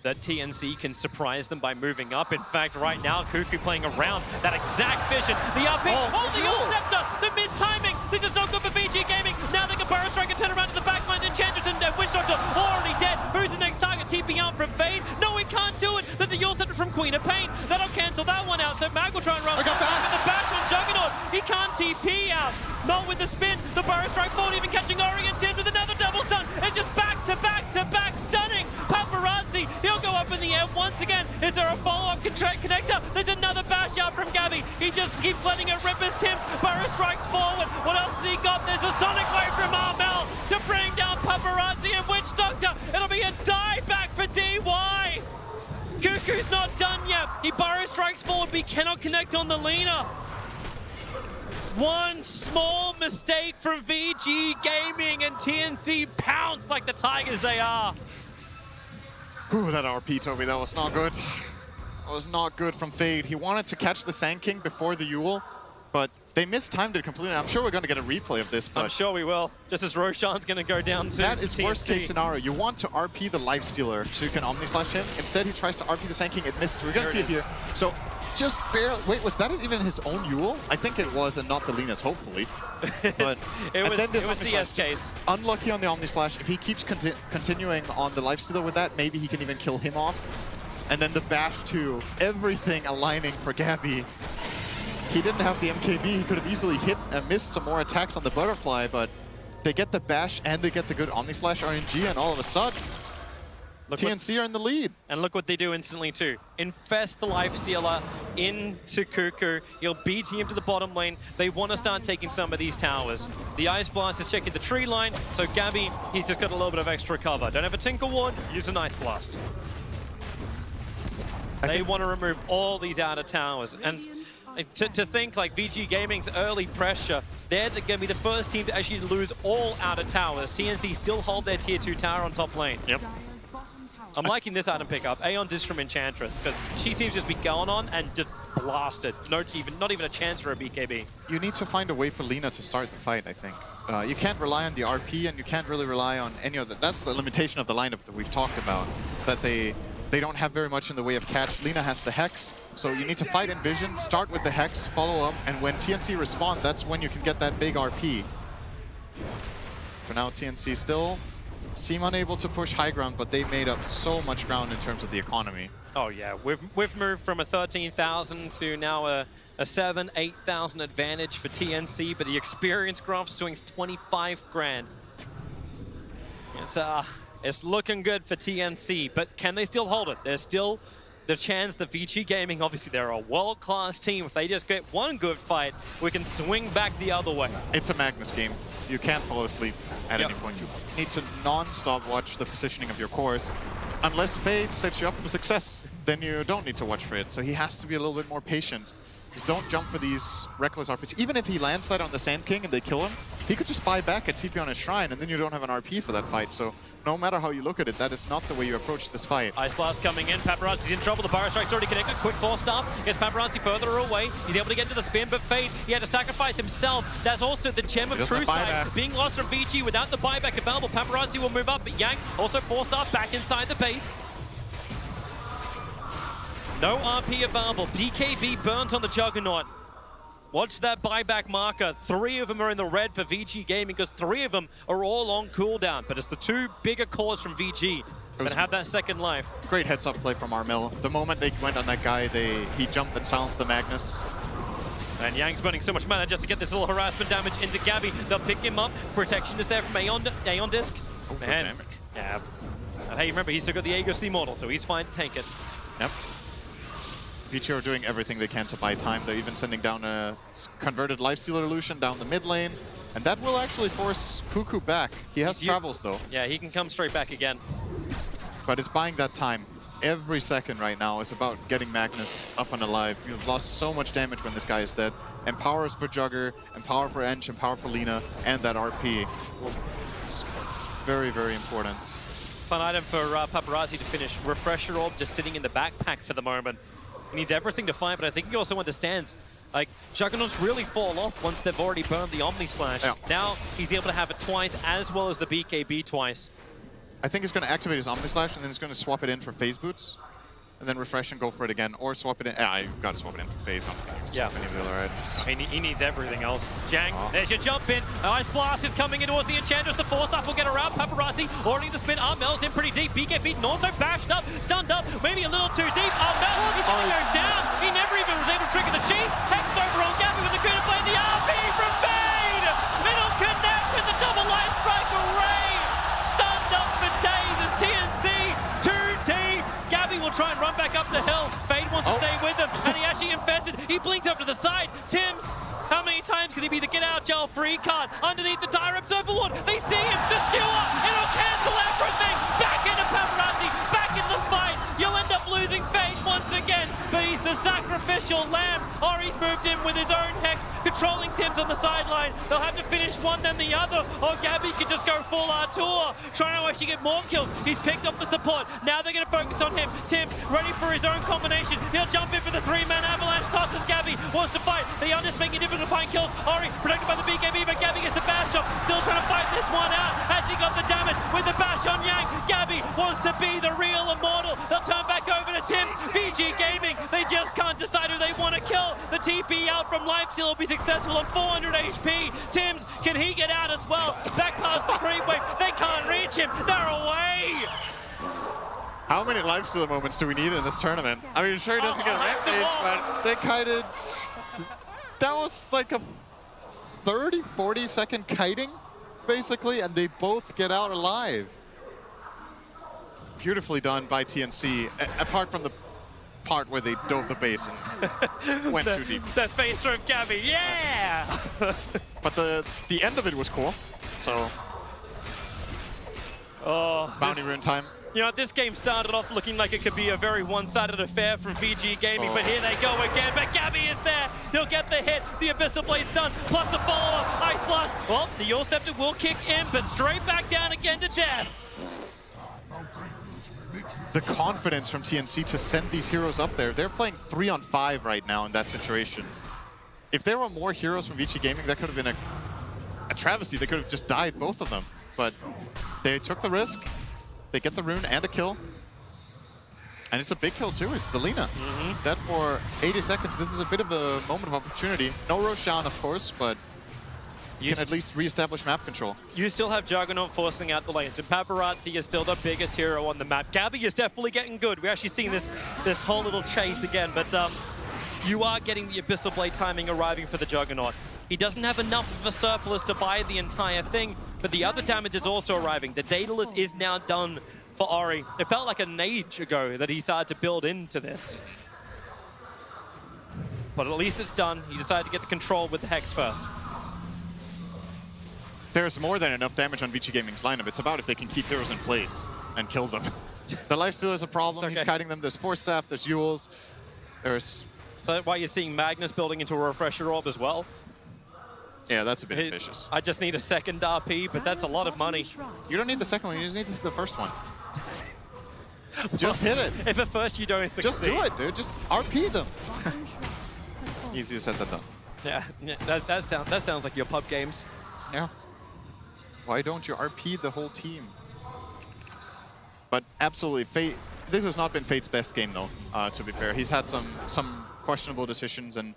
that TNC can surprise them by moving up. In fact, right now, Cuckoo playing around that exact vision. The up hit, the Eul Scepter, the missed timing. This is not good for VG Gaming. Now they can Burrow Strike and turn around to the back line. Enchantress and Witch Doctor already dead. Who's the next target? TP out from Fade. No, he can't do it. There's a Eul Scepter from Queen of Pain. That'll cancel that one out. So Mag will try and run with the bash on Juggernaut. He can't TP out. Not with the spin. The Burrow Strike forward, even catching Ori and Tims with another double stun. And just back to back to back stunning. Paparazzi, he'll go up in the air once again. Is there a follow-up connector? There's another bash out from Gabby. He just keeps letting it rip his Tims. Burrow strikes forward. What else has he got? There's a Sonic Wave from Armel. strikes forward, but he cannot connect on the Lina. One small mistake from VG Gaming and TNC pounce like the Tigers they are. Ooh, that RP, Toby, that was not good. That was not good from Fade. He wanted to catch the Sand King before the Yule, but they mistimed it completely. I'm sure we're going to get a replay of this, but... I'm sure we will. Just as Roshan's going to go down to that is TNC. worst case scenario. You want to RP the Lifestealer so you can Omni-Slash him. Instead, he tries to RP the Sand King. It misses. We're going to see it here. So, just barely... Wait, was that even his own Yule? I think it was, and not the Lina's, hopefully. But it was the S-case. Unlucky on the Omni-Slash. If he keeps continuing on the Lifestealer with that, maybe he can even kill him off. And then the Bash too. Everything aligning for Gabby. He didn't have the MKB. He could have easily hit and missed some more attacks on the Butterfly, but they get the Bash and they get the good Omni-Slash RNG, and all of a sudden, TNC are in the lead. And look what they do instantly too. Infest the Lifestealer into Cuckoo. He'll beat him to the bottom lane. They want to start taking some of these towers. The Ice Blast is checking the tree line, so Gabby, he's just got a little bit of extra cover. Don't have a Tinker Ward, use an Ice Blast. They want to remove all these outer towers. And to think like VG Gaming's early pressure, they're going to be the first team to actually lose all outer towers. TNC still hold their tier 2 tower on top lane. Yep. I'm liking this item pickup. Aeon Disc from Enchantress, because she seems to just be going on and just blasted. Not even a chance for a BKB. You need to find a way for Lina to start the fight, I think. You can't rely on the RP, and you can't really rely on any of that. That's the limitation of the lineup that we've talked about, that they don't have very much in the way of catch. Lina has the Hex, so you need to fight in vision, start with the Hex, follow up, and when TNC respond, that's when you can get that big RP. For now, TNC still seem unable to push high ground, but they made up so much ground in terms of the economy. Oh yeah, we've moved from a 13,000 to now a 7,000, 8,000 advantage for TNC, but the experience graph swings 25 grand. It's looking good for TNC, but can they still hold it? There's still the chance that VG Gaming, obviously they're a world-class team. If they just get one good fight, we can swing back the other way. It's a Magnus game. You can't fall asleep at any point. You need to non-stop watch the positioning of your cores. Unless Fade sets you up for success, then you don't need to watch for it. So he has to be a little bit more patient. Just don't jump for these reckless RPs. Even if he lands that on the Sand King and they kill him, he could just buy back and TP on his Shrine, and then you don't have an RP for that fight. So no matter how you look at it, that is not the way you approach this fight. Ice Blast coming in, Paparazzi's in trouble, the Pyro Strike's already connected, quick force stop, gets Paparazzi further away, he's able to get to the spin, but Fade, he had to sacrifice himself. That's also the gem of True Sight, being lost from VG without the buyback available. Paparazzi will move up, but Yang also forced up back inside the base. No RP available, BKB burnt on the Juggernaut. Watch that buyback marker. 3 of them are in the red for VG Gaming because 3 of them are all on cooldown. But it's the 2 bigger cores from VG that have that second life. Great heads-up play from Armel. The moment they went on that guy, he jumped and silenced the Magnus. And Yang's burning so much mana just to get this little harassment damage into Gabby. They'll pick him up. Protection is there from Aeon Disc. Oh, damage. Yeah. And hey, remember, he's still got the Aegis Immortal, so he's fine to tank it. Yep. VG are doing everything they can to buy time. They're even sending down a converted Lifestealer Illusion down the mid lane. And that will actually force Cuckoo back. He has travels though. Yeah, he can come straight back again. But it's buying that time. Every second right now is about getting Magnus up and alive. You've lost so much damage when this guy is dead. Empowers for Jugger, Empower for Ench, Empower for Lina, and that RP. It's very, very important. Fun item for Paparazzi to finish. Refresher Orb just sitting in the backpack for the moment. He needs everything to fight, but I think he also understands, like, Juggernauts really fall off once they've already burned the Omni Slash. Yeah. Now he's able to have it twice, as well as the BKB twice. I think he's going to activate his Omni Slash, and then he's going to swap it in for Phase Boots, and then refresh and go for it again, or swap it in. You've got to swap it in for Phase. I don't think you can swap any of the other items. He needs everything else. Jang, there's your jump in. Ice Blast is coming in towards the Enchantress. The Force Staff will get around. Paparazzi already in the spin. Armel's in pretty deep. BK beaten, also bashed up, stunned up, maybe a little too deep. Armel, he's going to go down. He never even was able to trigger the cheese. Hexed over on Gabby with the good play. The RP from Fade. Middle connect with the double life strike array. Stunned up for days as TNC 2D. Gabby will try and run back up the hill. Fade wants to stay with him, and he actually infested. He blinks up to the side. Tims, how many times can he be the get out jail free card underneath the Dire Observer Ward? They see him, the skewer, it'll cancel everything. Back into Paparazzi, back into the fight. You'll end up losing Fate once again, but he's the sacrificial lamb. Ori's moved in with his own Hex, controlling Tims on the sideline. They'll have to finish one then the other, or Gabby can just go full Artur, trying to actually get more kills. He's picked up the support. Now they're going to focus on him. Tims ready for his own combination. He'll jump in for the 3-man avalanche. Tosses Gabby, wants to fight. They are just making it difficult to find kills. Ori protected by the BKB, but Gabby gets the bash shot. Still trying to fight this one out. Has he got the damage with the bash on Yang? Gabby wants to be the real immortal. They'll turn back over to Tims. VG Gaming, they just can't decide who they want to kill. The TP out from Lifesteal will be successful on 400 HP. Tims, can he get out as well? Back past the creep wave. They can't reach him. They're away. How many lifesteal moments do we need in this tournament? I mean, sure he doesn't get an but they kited. That was like a 30-40 second kiting, basically, and they both get out alive. Beautifully done by TNC, apart from the part where they dove the base and went too deep. The face from Gabby, yeah! But the end of it was cool, so. Bounty rune time. You know, this game started off looking like it could be a very one-sided affair from VG Gaming, but here they go again. But Gabby is there. He'll get the hit. The Abyssal Blade's done, plus the follow-up. Ice Blast. Well, the Yule Scepter will kick in, but straight back down again to death. The confidence from TNC to send these heroes up there. They're playing 3-on-5 right now in that situation. If there were more heroes from VG Gaming, that could have been a travesty. They could have just died, both of them. But they took the risk. They get the rune and a kill. And it's a big kill too, it's the Lina. Dead for 80 seconds. This is a bit of a moment of opportunity. No Roshan, of course, but you can at least re-establish map control. You still have Juggernaut forcing out the lanes, and Paparazzi is still the biggest hero on the map. Gabby is definitely getting good. We're actually seeing this whole little chase again, but you are getting the Abyssal Blade timing arriving for the Juggernaut. He doesn't have enough of a surplus to buy the entire thing, but the other damage is also arriving. The Daedalus is now done for Ori. It felt like an age ago that he started to build into this. But at least it's done. He decided to get the control with the Hex first. There's more than enough damage on VG Gaming's lineup. It's about if they can keep heroes in place and kill them. The lifesteal is a problem. Okay. He's kiting them. There's Force Staff, there's Yules, there's... So why you're seeing Magnus building into a Refresher Orb as well. Yeah, that's a bit ambitious. I just need a second RP, but that's a lot of money. You don't need the second one, you just need the first one. Just hit it. If at first you don't succeed. Just do it, dude. Just RP them. Easier said than done. Yeah, that sounds like your pub games. Yeah. Why don't you RP the whole team? But absolutely, Fate. This has not been Fate's best game, though. To be fair, he's had some questionable decisions, and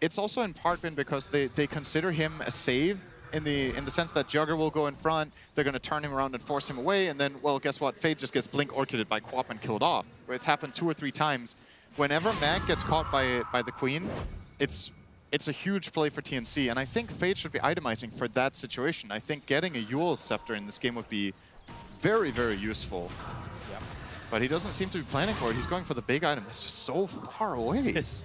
it's also in part been because they consider him a save in the sense that Jugger will go in front. They're going to turn him around and force him away, and then, well, guess what? Fate just gets blink orchided by Quap and killed off. Where it's happened 2 or 3 times. Whenever Mag gets caught by the Queen, it's a huge play for TNC, and I think Fate should be itemizing for that situation. I think getting a Yule's Scepter in this game would be very, very useful. Yep. But he doesn't seem to be planning for it. He's going for the big item. That's just so far away. It's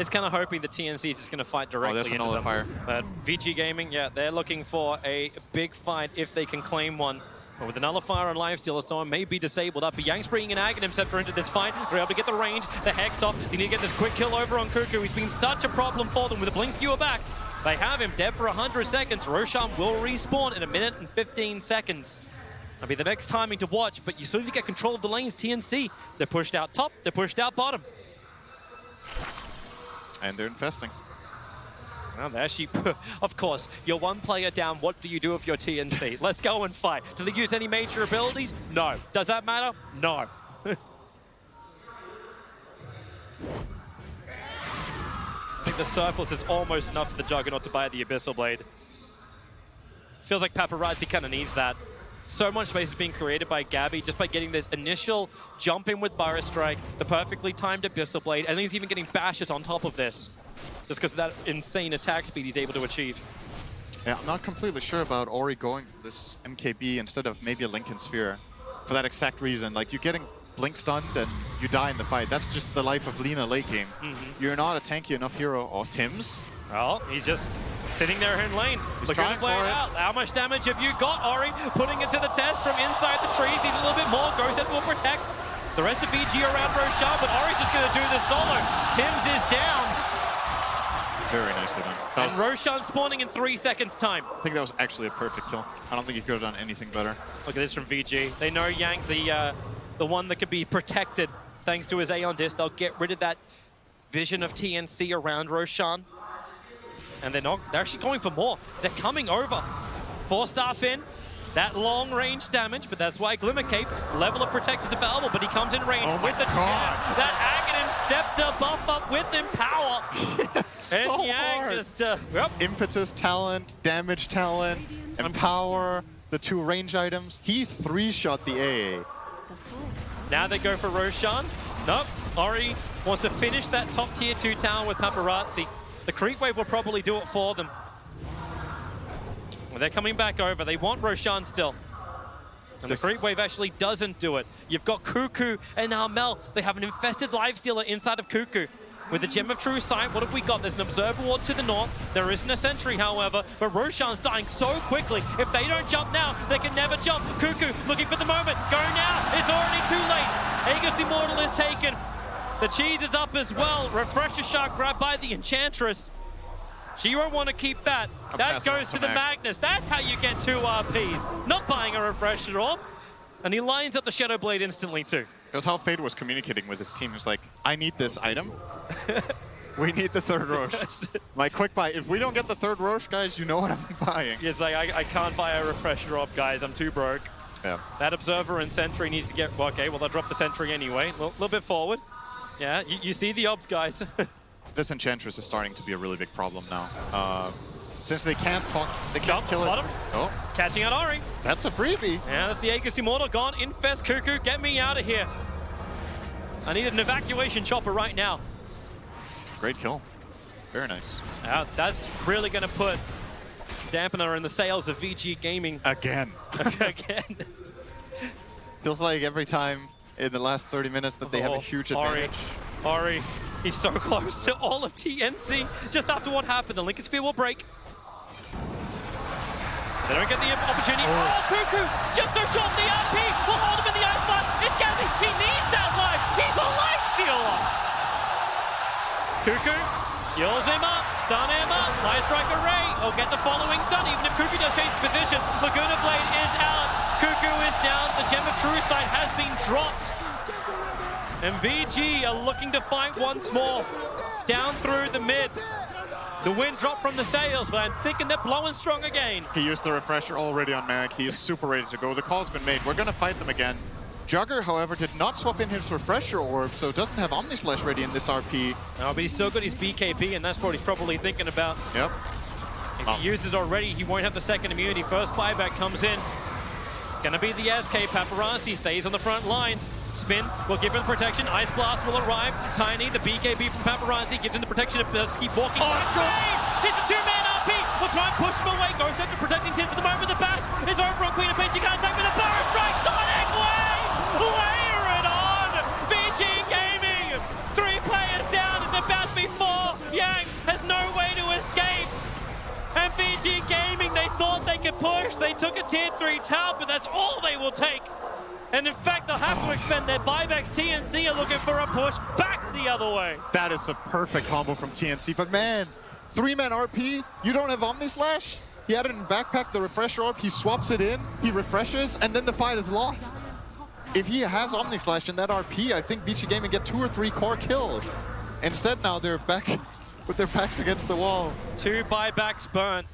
kind of hoping the TNC is just going to fight directly that's a into them. nullifier. But VG Gaming, yeah, they're looking for a big fight if they can claim one. But with the nullifier on Lifesteal, the storm may be disabled up. But Yang's bringing an Aghanim Scepter into this fight. They're able to get the range, the Hex off. They need to get this quick kill over on Cuckoo. He's been such a problem for them with the blink skewer back. They have him dead for 100 seconds. Roshan will respawn in 1 minute and 15 seconds. That'll be the next timing to watch, but you still need to get control of the lanes. TNC, they're pushed out top, they're pushed out bottom. And they're infesting. Well, there she... Of course, you're 1 player down. What do you do with your TNC? Let's go and fight. Do they use any major abilities? No. Does that matter? No. I think the surplus is almost enough for the Juggernaut to buy the Abyssal Blade. Feels like Paparazzi kind of needs that. So much space is being created by Gabby just by getting this initial jump in with Burst Strike, the perfectly timed Abyssal Blade, and then he's even getting bashes on top of this. Just because of that insane attack speed he's able to achieve. Yeah, I'm not completely sure about Ori going for this MKB instead of maybe a Lincoln Sphere. For that exact reason. Like, you're getting blink stunned and you die in the fight. That's just the life of Lina late game. You're not a tanky enough hero. Or Tims. Well, he's just sitting there in lane. He's looking to trying play for it it. out. How much damage have you got, Ori? Putting it to the test from inside the trees. He's a little bit more. Ghost Head will protect. The rest of VG around Roshan, but Ori's just going to do this solo. Tim's is down. Very nicely done. And Roshan spawning in 3 seconds time. I think that was actually a perfect kill. I don't think he could have done anything better. Look at this from VG. They know Yang's the one that can be protected thanks to his Aeon Disc. They'll get rid of that vision of TNC around Roshan. And they're actually going for more. They're coming over. 4-star Finn. That long-range damage, but that's why Glimmer Cape, level of protect is available, but he comes in range with the jab. That Aghanim Scepter buff up with him, power. Yes, and so Yang hard. just, yep. Impetus talent, damage talent, and power, the 2 range items. He 3-shot the AA. Now they go for Roshan. Nope, Ori wants to finish that top tier 2 tower with Paparazzi. The creep wave will probably do it for them. Well, they're coming back over. They want Roshan still. And the creep wave actually doesn't do it. You've got Cuckoo and Armel. They have an infested lifestealer inside of Cuckoo. With the Gem of True Sight, what have we got? There's an Observer Ward to the north. There isn't a sentry, however, but Roshan's dying so quickly. If they don't jump now, they can never jump. Cuckoo looking for the moment. Go now. It's already too late. Aegis Immortal is taken. The cheese is up as well. Refresher Shark grabbed by the Enchantress. She won't want to keep that. That goes to the Magnus. That's how you get 2 RPs. Not buying a Refresher Orb. And he lines up the Shadow Blade instantly too. It was how Fade was communicating with his team. He was like, I need this item. We need the 3rd Roche. My quick buy. If we don't get the 3rd Roche, guys, you know what I'm buying. It's like, I can't buy a Refresher Orb, guys. I'm too broke. Yeah. That Observer and Sentry needs to get... Okay, well, they'll drop the Sentry anyway. A little bit forward. Yeah, you see the Obs, guys. This Enchantress is starting to be a really big problem now. Since they can't kill it. Oh, catching out Ori. That's a freebie. Yeah, that's the Aegis Immortal gone. Infest Cuckoo, get me out of here. I need an evacuation chopper right now. Great kill. Very nice. That's really going to put dampener in the sails of VG Gaming. Again. Again. Feels like every time in the last 30 minutes that they have a huge advantage. Ori, he's so close to all of TNC just after what happened. The Lincoln Sphere will break. They don't get the opportunity. Oh, Cuckoo! Just so short the RP! We'll hold him in the ice bar. It's Gabby! He needs that life! He's a life stealer! Cuckoo heals him up, stun him up. Nice strike array. He'll get the following stun even if Cuckoo does change position. Laguna Blade is out. Cuckoo is down. The Gem of True Sight has been dropped. And VG are looking to fight once more. Down through the mid. The wind dropped from the sails, but I'm thinking they're blowing strong again. He used the refresher already on Mag. He is super ready to go. The call's been made. We're going to fight them again. Jugger, however, did not swap in his refresher orb, so doesn't have Omnislash ready in this RP. No, but he's still got his BKB, and that's what he's probably thinking about. Yep. If he uses it already, he won't have the second immunity. First buyback comes in. It's going to be the SK. Paparazzi stays on the front lines. Spin will give him protection. Ice Blast will arrive. Tiny, the BKB from Paparazzi, gives him the protection. Does keep walking. It's a 2-man RP. We'll try and push him away. Ghost Scepter protecting Tim for the moment. The bash is over on Queen of Pain. She can't attack with a power strike. Sonic Wave! Layer it on! VG Gaming! 3 players down. It's about to be 4. Yang has no way to escape. And VG Gaming, they thought they could push. They took a tier 3 tower, but that's all they will take. And in fact, they'll have to expend their buybacks. TNC are looking for a push back the other way. That is a perfect combo from TNC, but man, 3-man RP, you don't have Omnislash? He had it in backpack, the refresher orb, he swaps it in, he refreshes, and then the fight is lost. If he has Omnislash in that RP, I think VG Gaming get 2 or 3 core kills. Instead now they're back with their backs against the wall. 2 buybacks burnt.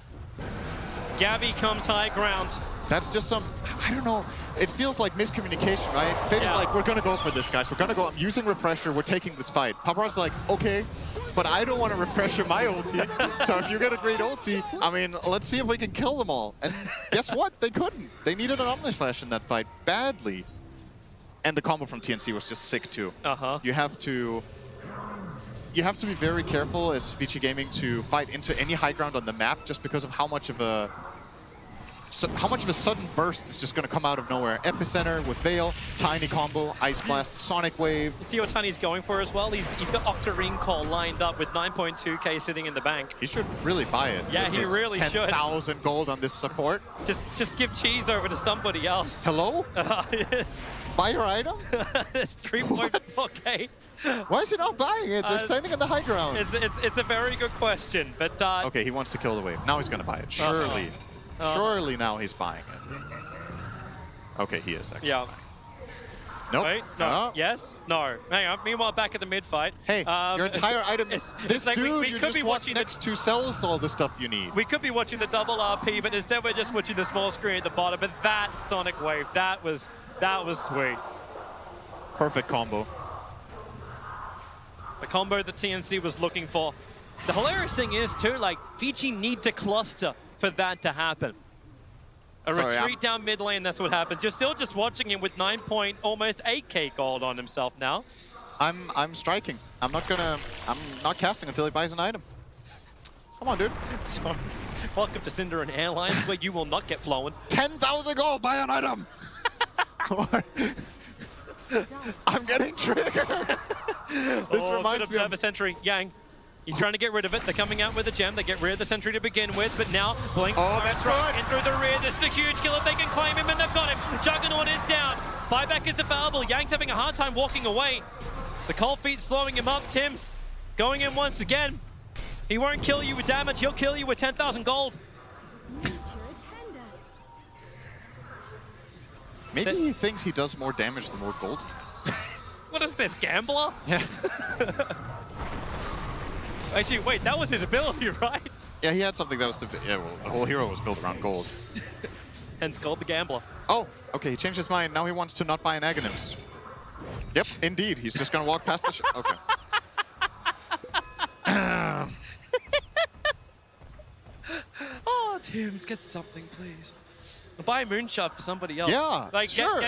Gabby comes high ground. That's just some, I don't know, it feels like miscommunication, right? Fate is like, we're going to go for this, guys. We're going to go, I'm using Refresher, we're taking this fight. Paparazzi's like, okay, but I don't want to Refresher my ulti. So if you get a great ulti, I mean, let's see if we can kill them all. And guess what? They couldn't. They needed an Omnislash in that fight badly. And the combo from TNC was just sick too. You have to be very careful as VG Gaming to fight into any high ground on the map just because of how much of a how much of a sudden burst is just going to come out of nowhere? Epicenter with Veil, tiny combo, Ice Blast, Sonic Wave. You see what Tiny's going for as well? He's got Octarine Call lined up with 9.2k sitting in the bank. He should really buy it. Yeah, he really should. 10,000 gold on this support. Just give cheese over to somebody else. Hello? Buy your item? It's 3.4k. Why is he not buying it? They're standing on the high ground. It's a very good question, but okay, he wants to kill the wave. Now he's going to buy it. Surely. Surely now he's buying it. Okay, he is actually. Yeah. Nope. Wait, no. Yes? No. Hang on. Meanwhile, back at the mid fight. Hey, your entire item is this like dude we you could just be walked watching next to sells all the stuff you need. We could be watching the double RP, but instead we're just watching the small screen at the bottom. But that Sonic Wave, that was sweet. Perfect combo. The combo that TNC was looking for. The hilarious thing is too, like VG need to cluster for that to happen. A retreat down mid lane, that's what happens. You're still just watching him with almost 8k gold on himself now. I'm striking. I'm not casting until he buys an item. Come on, dude. So, welcome to Cinder and Airlines, where you will not get flown. 10,000 gold, buy an item. I'm getting triggered. This reminds me of a sentry. Yang. He's trying to get rid of it. They're coming out with a gem. They get rid of the sentry to begin with, but now Blink that's right. in through the rear. This is a huge kill if they can claim him, and they've got him. Juggernaut is down. Buyback is available. Yang's having a hard time walking away. The cold feet slowing him up. Tim's going in once again. He won't kill you with damage. He'll kill you with 10,000 gold. Maybe he thinks he does more damage the more gold. What is this, gambler? Yeah. Actually, wait, that was his ability, right? Yeah, he had something that was well, the whole hero was built around gold. Hence called the gambler. Oh, okay, he changed his mind. Now he wants to not buy an Aghanims. Yep, indeed. He's just gonna walk past the okay. Oh, Tim's, get something, please. Buy a moonshot for somebody else. Yeah, like, sure.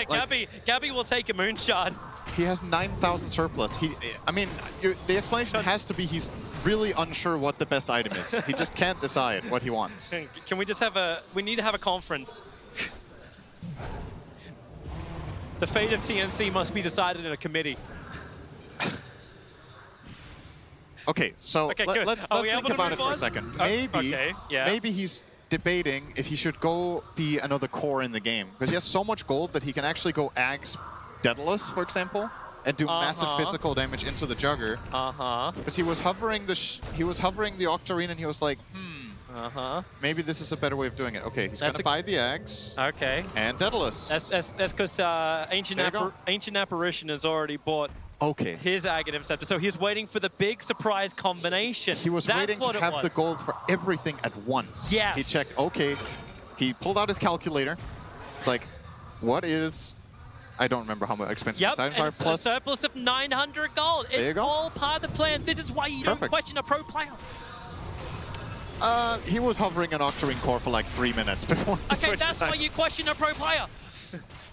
Gabby will take a moonshot. He has 9,000 surplus. I mean, the explanation has to be he's really unsure what the best item is. He just can't decide what he wants. Can we just have we need to have a conference. The fate of TNC must be decided in a committee. Okay, so let's think about it for a second. Maybe he's debating if he should go be another core in the game, because he has so much gold that he can actually go Ags Daedalus, for example, and do massive physical damage into the Jugger. Because he was hovering the Octarine and he was like, maybe this is a better way of doing it. Okay, he's gonna buy the Ags. Okay. And Daedalus. That's because Ancient Apparition has already bought his Aghanim Scepter, so he's waiting for the big surprise combination. He was waiting to have the gold for everything at once. Yes. He checked, he pulled out his calculator. It's like, what is, I don't remember how much expensive these items are, plus a surplus of 900 gold. It's all part of the plan. This is why you don't question a pro player. He was hovering an Octarine core for like 3 minutes before. Okay, that's why you question a pro player.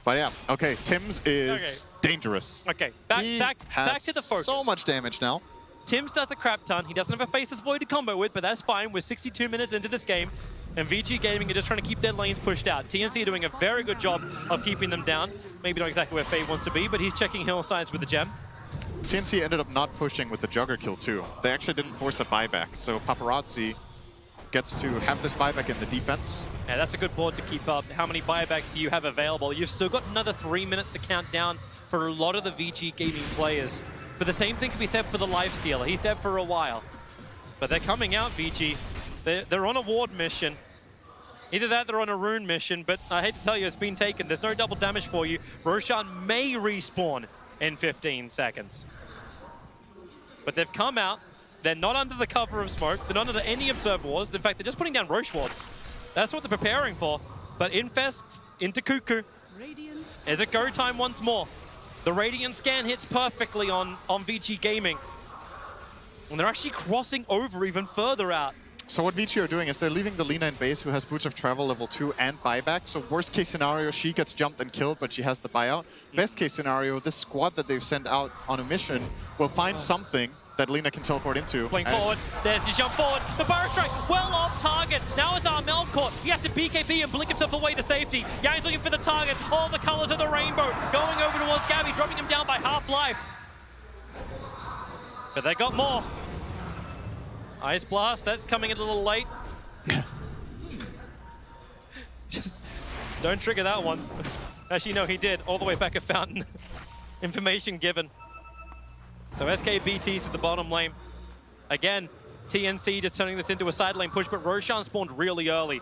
But yeah, okay, Tim's is dangerous. Okay, back to the focus. So much damage now. Tim's does a crap ton. He doesn't have a Faceless Void to combo with, but that's fine. We're 62 minutes into this game, and VG Gaming are just trying to keep their lanes pushed out. TNC are doing a very good job of keeping them down. Maybe not exactly where Fade wants to be, but he's checking hillsides with the gem. TNC ended up not pushing with the Jugger kill too. They actually didn't force a buyback, so Paparazzi gets to have this buyback in the defense. Yeah, that's a good board to keep up. How many buybacks do you have available? You've still got another 3 minutes to count down for a lot of the VG Gaming players. But the same thing can be said for the Lifestealer. He's dead for a while. But they're coming out, VG. They're on a ward mission. Either that, they're on a rune mission, but I hate to tell you, it's been taken. There's no double damage for you. Roshan may respawn in 15 seconds. But they've come out. They're not under the cover of smoke. They're not under any observer wars. In fact, they're just putting down Roche wards. That's what they're preparing for. But Infest into Cuckoo. Is it go time once more? The Radiant scan hits perfectly on VG Gaming. And they're actually crossing over even further out. So what VG are doing is they're leaving the Lina in base, who has Boots of Travel level 2 and buyback. So worst case scenario, she gets jumped and killed, but she has the buyout. Best case scenario, this squad that they've sent out on a mission will find something that Lina can teleport into. Playing forward, there's your jump forward. The Burrow Strike, well off target. second. Now it's Armel caught. He has to BKB and blink himself away to safety. Yang's looking for the target. All the colors of the rainbow going over towards Gabby, dropping him down by half life. But they got more. Ice Blast, that's coming a little late. Just don't trigger that one. Actually, no, he did. All the way back at Fountain. Information given. So SKBT's to the bottom lane. Again, TNC just turning this into a side lane push, but Roshan spawned really early.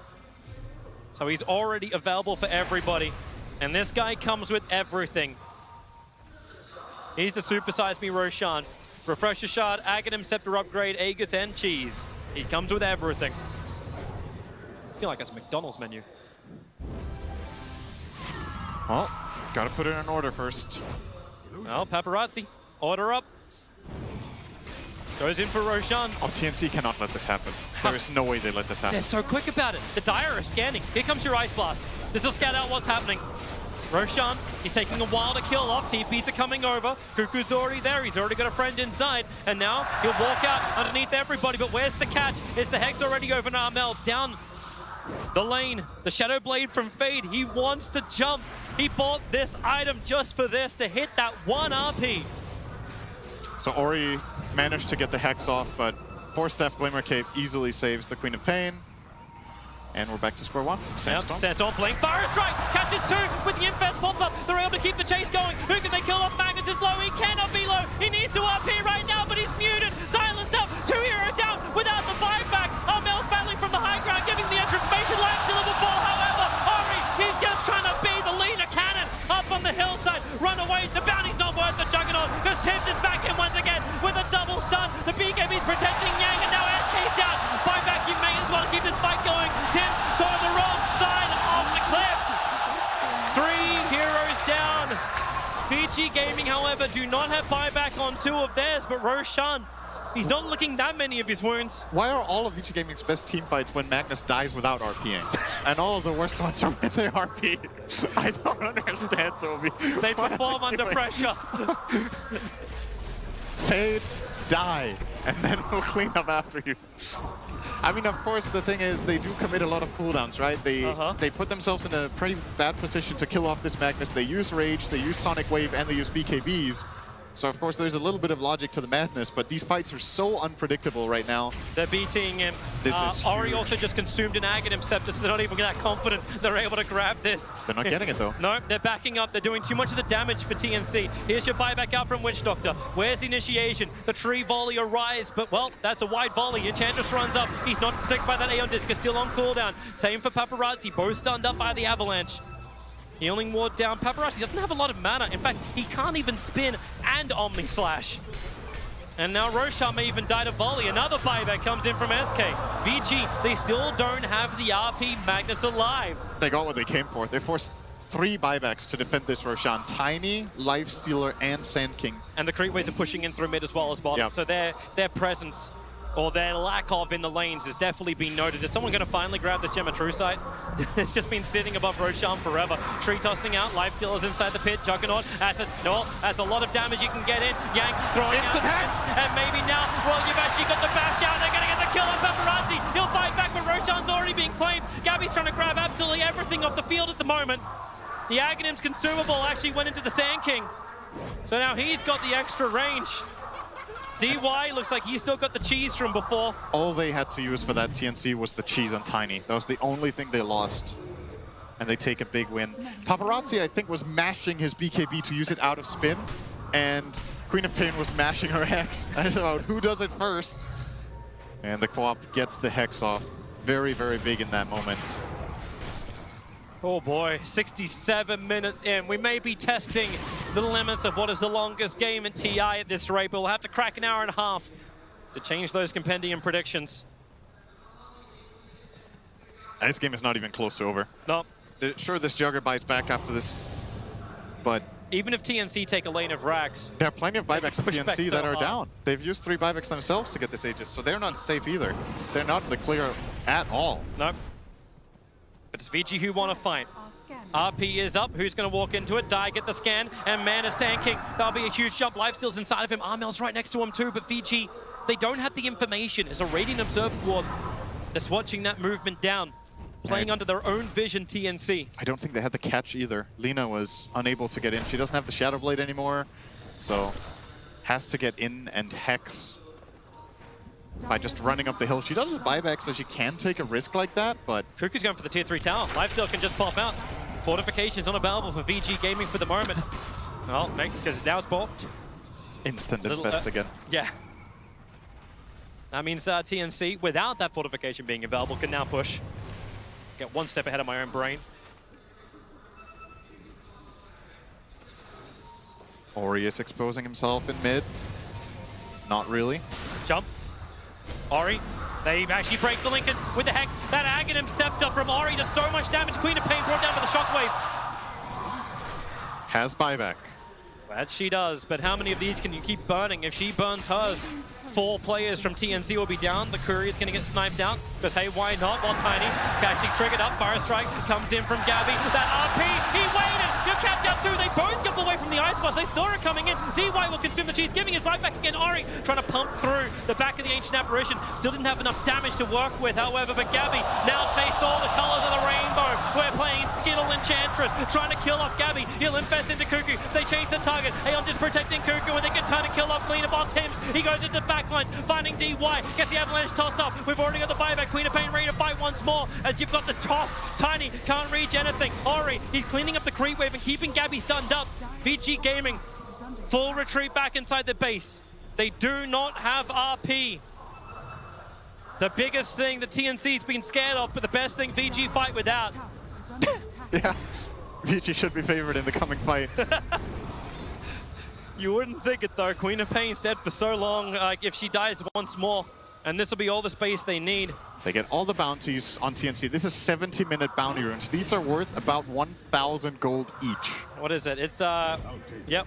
So he's already available for everybody. And this guy comes with everything. He's the Supersize Me Roshan. Refresher Shard, Aghanim Scepter upgrade, Aegis, and Cheese. He comes with everything. I feel like it's a McDonald's menu. Well, gotta put it in order first. Well, Paparazzi, order up. Goes in for Roshan. Oh, TNC cannot let this happen. There is no way they let this happen. They're so quick about it. The Dire is scanning. Here comes your Ice Blast. This will scout out what's happening. Roshan, he's taking a while to kill off. TPs are coming over. Cuckoo's already there. He's already got a friend inside. And now he'll walk out underneath everybody. But where's the catch? Is the Hex already over Armel? Down the lane. The Shadow Blade from Fade. He wants to jump. He bought this item just for this, to hit that 1 RP. So Ori managed to get the Hex off, but 4-Staff Glimmer Cape easily saves the Queen of Pain. And we're back to square one. Sandstorm. Yep, Sandstorm playing Fire Strike. Catches 2 with the Infest pop-up. They're able to keep the chase going. Who can they kill off? Magnus is low. He cannot be low. He needs to RP right now, but he's muted. Silenced up. 2 heroes down without the buyback. Armel's battling from the high ground, giving the extra information. Life still before, however, Ori, he's just trying to be the leader cannon up on the hillside. Run away. The bounty's not worth the Juggernaut, because Tims is back in once again with a double stun. The BKB's protecting Yang, and now SK's down. Buyback, you may as well keep this fight going. Tims got on the wrong side of the cliff. 3 heroes down. PG Gaming, however, do not have buyback on 2 of theirs, but Roshan, he's not licking that many of his wounds. Why are all of VG Gaming's best team fights when Magnus dies without RPing? And all of the worst ones are when they RP? I don't understand, Toby. They perform under pressure. Fade, die, and then we'll clean up after you. I mean, of course, the thing is, they do commit a lot of cooldowns, right? They put themselves in a pretty bad position to kill off this Magnus. They use Rage, they use Sonic Wave, and they use BKBs. So, of course, there's a little bit of logic to the madness, but these fights are so unpredictable right now. They're beating him. Ori also just consumed an Aghanim Scepter, so they're not even that confident they're able to grab this. They're not getting it, though. No, they're backing up. They're doing too much of the damage for TNC. Here's your buyback out from Witch Doctor. Where's the initiation? The tree volley arrives, but, well, that's a wide volley. Enchantress runs up. He's not protected by that Aeon Disc. Still on cooldown. Same for Paparazzi. Both stunned up by the Avalanche. Healing ward down. Paparazzi doesn't have a lot of mana. In fact, he can't even spin and Omni Slash. And now Roshan may even die to volley. Another buyback comes in from SK. VG, they still don't have the RP Magnus alive. They got what they came for. They forced 3 buybacks to defend this Roshan. Tiny, Lifestealer, and Sand King. And the Creepways are pushing in through mid as well as bottom. Yep. So their presence, or their lack of in the lanes, has definitely been noted. Is someone going to finally grab this gem at True Sight? It's just been sitting above Roshan forever. Tree tossing out, Life Stealers inside the pit, Juggernaut, that's a lot of damage you can get in. Yang throwing out hits, and maybe now, well, you've actually got the bash out, they're going to get the kill on Paparazzi. He'll fight back, but Roshan's already being claimed. Gabby's trying to grab absolutely everything off the field at the moment. The Aghanim's consumable actually went into the Sand King. So now he's got the extra range. DY looks like he's still got the cheese from before. All they had to use for that TNC was the cheese on Tiny. That was the only thing they lost. And they take a big win. Paparazzi, I think, was mashing his BKB to use it out of spin. And Queen of Pain was mashing her Hex. And it's about who does it first. And the co-op gets the Hex off. Very, very big in that moment. Oh boy, 67 minutes in. We may be testing the limits of what is the longest game in TI at this rate, but we'll have to crack an hour and a half to change those compendium predictions. This game is not even close to over. No. Sure, this Jugger buys back after this, but even if TNC take a lane of racks, there are plenty of buybacks in TNC that are hard. down. They've used 3 buybacks themselves to get this Aegis, so they're not safe either. They're not in the clear at all. No. But it's VG who want to fight. RP is up. Who's going to walk into it? Die, get the scan, and man is Sand King. That'll be a huge jump. Lifesteal's inside of him. Armel's right next to him too, but VG, they don't have the information. It's a Radiant Observer Ward. Just watching that movement down, playing under their own vision, TNC. I don't think they had the catch either. Lina was unable to get in. She doesn't have the Shadow Blade anymore, so has to get in and hex by just running up the hill. She does have buyback, so she can take a risk like that, but... Kuku's going for the tier 3 tower. Lifesteal can just pop out. Fortifications unavailable for VG Gaming for the moment. Well, because now it's popped. Instant infest again. Yeah. That means TNC, without that fortification being available, can now push. Get one step ahead of my own brain. Ori is exposing himself in mid. Not really. Jump. Ori, they actually break the Lincolns with the Hex. That Aghanim Scepter from Ori does so much damage. Queen of Pain brought down by the Shockwave. Has buyback. That she does, but how many of these can you keep burning? If she burns hers, 4 players from TNC will be down. The Courier's going to get sniped out, because hey, why not? While Tiny, catching triggered up, Fire Strike comes in from Gabby. That RP, he waited! You're capped out too! They both jump away from the ice box. They saw it coming in. DY will consume the cheese, giving his life back again. Ori trying to pump through the back of the Ancient Apparition. Still didn't have enough damage to work with, however, but Gabby now tastes all the colors of the rainbow. We're playing Skittle Enchantress, trying to kill off Gabby. He'll infest into Kuku. They change the target. Aeon just protecting Kuku, and they can turn to kill off Lina Boss Hims. He goes into backlines, finding DY, gets the avalanche toss up. We've already got the buyback. Queen of Pain ready to fight once more, as you've got the toss. Tiny can't reach anything. Ori, he's cleaning up the creep wave and keeping Gabby stunned up. VG Gaming, full retreat back inside the base. They do not have RP. The biggest thing the TNC's been scared of, but the best thing VG fight without. Yeah, VG should be favored in the coming fight. You wouldn't think it though. Queen of Pain's dead for so long. If she dies once more, and this will be all the space they need. They get all the bounties on TNC. This is 70-minute bounty runes. These are worth about 1,000 gold each. What is it? It's, yeah,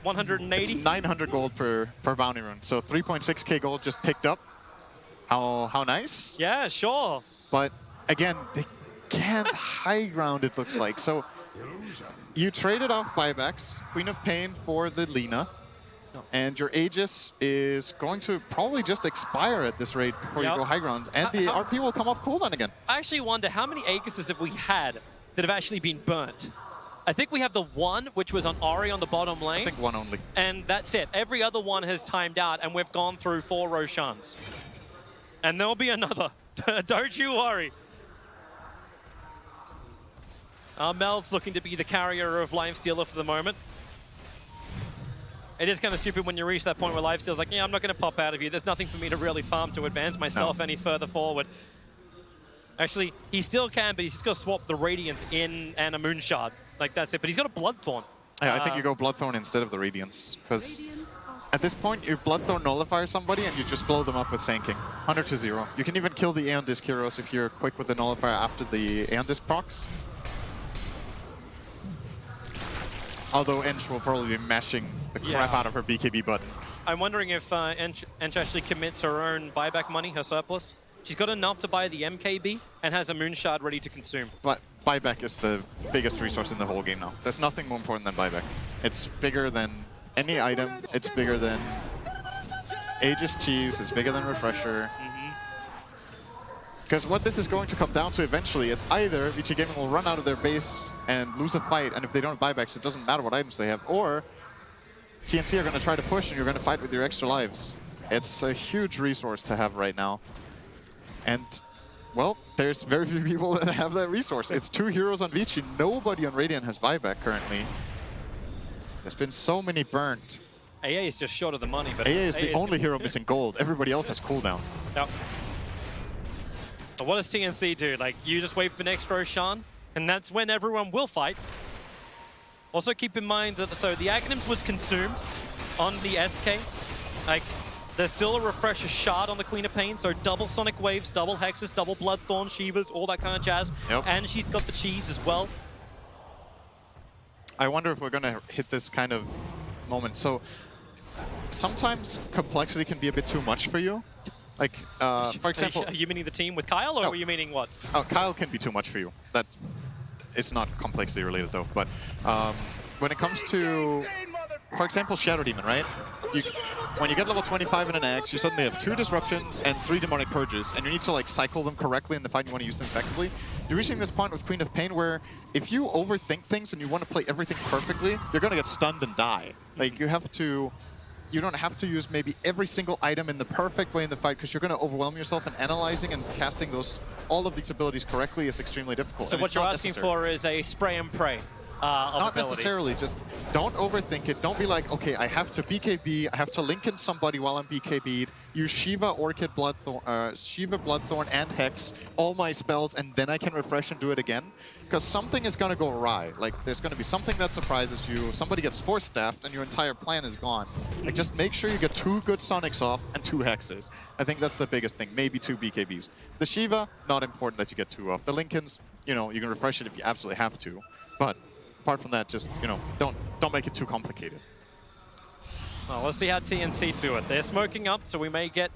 180? It's 900 gold per bounty rune. So 3.6k gold just picked up. How nice? Yeah, sure. But again, they can't high ground, it looks like. So you traded off buybacks, Queen of Pain for the Lina. And your Aegis is going to probably just expire at this rate before you go high ground. And the RP will come off cooldown again. I actually wonder how many Aegises have we had that have actually been burnt? I think we have the one, which was on Ori on the bottom lane. I think one only. And that's it. Every other one has timed out, and we've gone through 4 Roshans. And there'll be another. Don't you worry. Mel's looking to be the carrier of Lifestealer for the moment. It is kind of stupid when you reach that point where Lifesteal's like, yeah, I'm not going to pop out of you. There's nothing for me to really farm to advance myself any further forward. Actually, he still can, but he's just got to swap the Radiance in and a Moonshard. Like, that's it. But he's got a Bloodthorn. Yeah, I think you go Bloodthorn instead of the Radiance. Because at this point, you Bloodthorn nullifier somebody and you just blow them up with Sanking. 100 to 0. You can even kill the Aeon Disc heroes if you're quick with the nullifier after the Aeon Disc procs. Although Ench will probably be mashing the crap out of her BKB button. I'm wondering if Ench actually commits her own buyback money, her surplus. She's got enough to buy the MKB and has a Moonshard ready to consume. But buyback is the biggest resource in the whole game now. There's nothing more important than buyback. It's bigger than any item. It's bigger than Aegis Cheese. It's bigger than Refresher. Because what this is going to come down to eventually is either VG Gaming will run out of their base and lose a fight, and if they don't have buybacks, it doesn't matter what items they have, or TNC are going to try to push and you're going to fight with your extra lives. It's a huge resource to have right now. And, well, there's very few people that have that resource. It's 2 heroes on Vici. Nobody on Radiant has buyback currently. There's been so many burnt. AA is just short of the money, but AA is the only hero missing gold. Everybody else has cooldown. Yep. But what does TNC do? Like, you just wait for next Roshan, and that's when everyone will fight. Also keep in mind that, so the Aghanims was consumed on the SK. Like, there's still a Refresher Shard on the Queen of Pain, so double Sonic Waves, double Hexes, double Bloodthorn, Shivas, all that kind of jazz. Yep. And she's got the cheese as well. I wonder if we're going to hit this kind of moment. So, sometimes complexity can be a bit too much for you. Like, for example... Are you meaning the team with Kyle, or No. were you meaning what? Oh, Kyle can be too much for you. That it's not complexity related though. But when it comes to, for example, Shadow Demon, right? when you get level 25 in an Axe, you suddenly have 2 Disruptions and 3 Demonic Purges, and you need to like cycle them correctly in the fight. You want to use them effectively. You're reaching this point with Queen of Pain where if you overthink things and you want to play everything perfectly, you're going to get stunned and die. Like you don't have to use maybe every single item in the perfect way in the fight because you're going to overwhelm yourself, and analyzing and casting all of these abilities correctly is extremely difficult. So what you're asking for is a spray and pray. Not abilities. necessarily, just don't overthink it. Don't be like, okay, I have to BKB, I have to link in somebody while I'm BKB'd, use Shiva, Orchid, Bloodthorn, and Hex, all my spells, and then I can refresh and do it again. Because something is going to go awry. Like, there's going to be something that surprises you, somebody gets Force Staffed, and your entire plan is gone. Like, just make sure you get 2 good Sonics off and 2 Hexes. I think that's the biggest thing, maybe 2 BKBs. The Shiva, not important that you get 2 off. The Lincolns, you know, you can refresh it if you absolutely have to. But apart from that, just, you know, don't make it too complicated. Well, let's see how TNC do it. They're smoking up, so we may get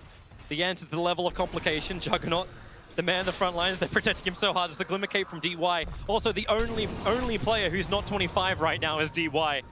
the answer to the level of complication. Juggernaut, the man in the front lines, they're protecting him so hard. It's the Glimmer Cape from DY. Also, the only player who's not 25 right now is DY.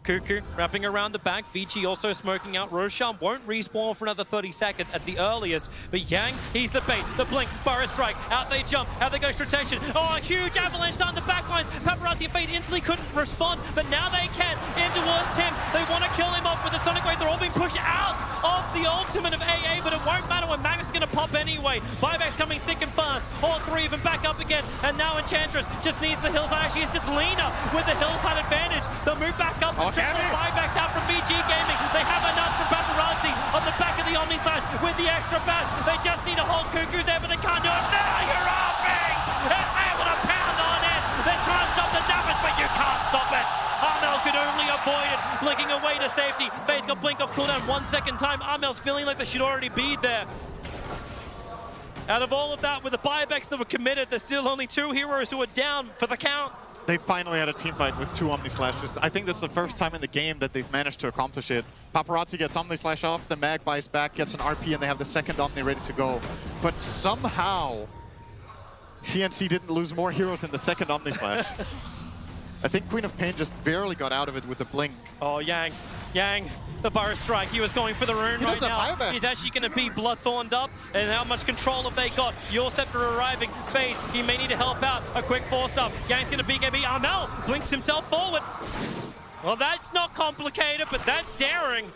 Cuckoo wrapping around the back. VG also smoking out. Roshan won't respawn for another 30 seconds at the earliest. But Yang, he's the bait. The blink, Burrow Strike. Out they jump. Out they go Stratection. Oh, a huge avalanche down the back lines. Paparazzi and Fade instantly couldn't respond, but now they can. In towards Tim. They want to kill him off with the Sonic Wave. They're all being pushed out of the ultimate of AA, but it won't matter when Magnus is going to pop anyway. Buyback's coming thick and fast. All 3 of them back up again. And now Enchantress just needs the hillside. Actually, it's just Lena with the hillside advantage. They'll move back up. Buybacks out from VG Gaming. They have enough from Paparazzi on the back of the Omni Slash with the extra bash. They just need to hold Cuckoo there, but they can't do it. Now you're offing! They're able to pound on it. They're trying to stop the damage, but you can't stop it. Armel could only avoid it, blinking away to safety. Fade's got blink off cooldown 1 second time. Armel's feeling like they should already be there. Out of all of that, with the buybacks that were committed, there's still only 2 heroes who are down for the count. They finally had a team fight with 2 Omni Slashes. I think that's the first time in the game that they've managed to accomplish it. Paparazzi gets Omni Slash off, the Mag buys back, gets an RP, and they have the second Omni ready to go. But somehow, TNC didn't lose more heroes in the second Omni Slash. I think Queen of Pain just barely got out of it with the blink. Oh, Yang, the Burrow Strike. He was going for the rune right now. He's actually going to be Bloodthorned up. And how much control have they got? Your Scepter arriving. Fade, he may need to help out. A quick forced up. Yang's going to BKB. Armel blinks himself forward. Well, that's not complicated, but that's daring.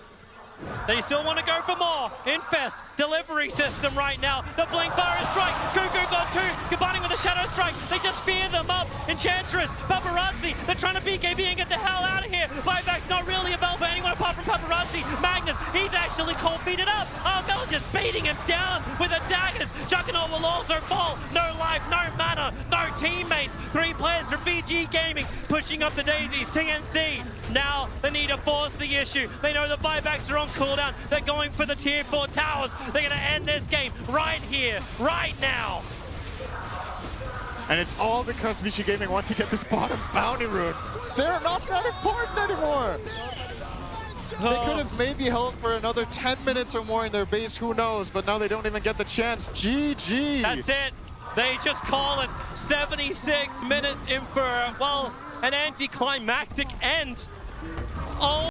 They still want to go for more. Infest, delivery system right now. The blink Burrow Strike. Cuckoo got 2, combining with the Shadow Strike. They just fear them up. Enchantress, Paparazzi, they're trying to BKB and get the hell out of here. Buyback's not really available for anyone apart from Paparazzi. Magnus, he's actually cold feeded up. Armel just beating him down with the daggers. Juggernaut will also fall. No life, no mana, no teammates. 3 players from VG Gaming pushing up the daisies. TNC, now they need to force the issue. They know the buybacks are on cooldown. They're going for the tier 4 towers. They're going to end this game right here, right now. And it's all because VG Gaming wants to get this bottom bounty rune. They're not that important anymore. They could have maybe held for another 10 minutes or more in their base, who knows, but now they don't even get the chance. GG. That's it. They just call it 76 minutes in for, well, an anticlimactic end. Oh.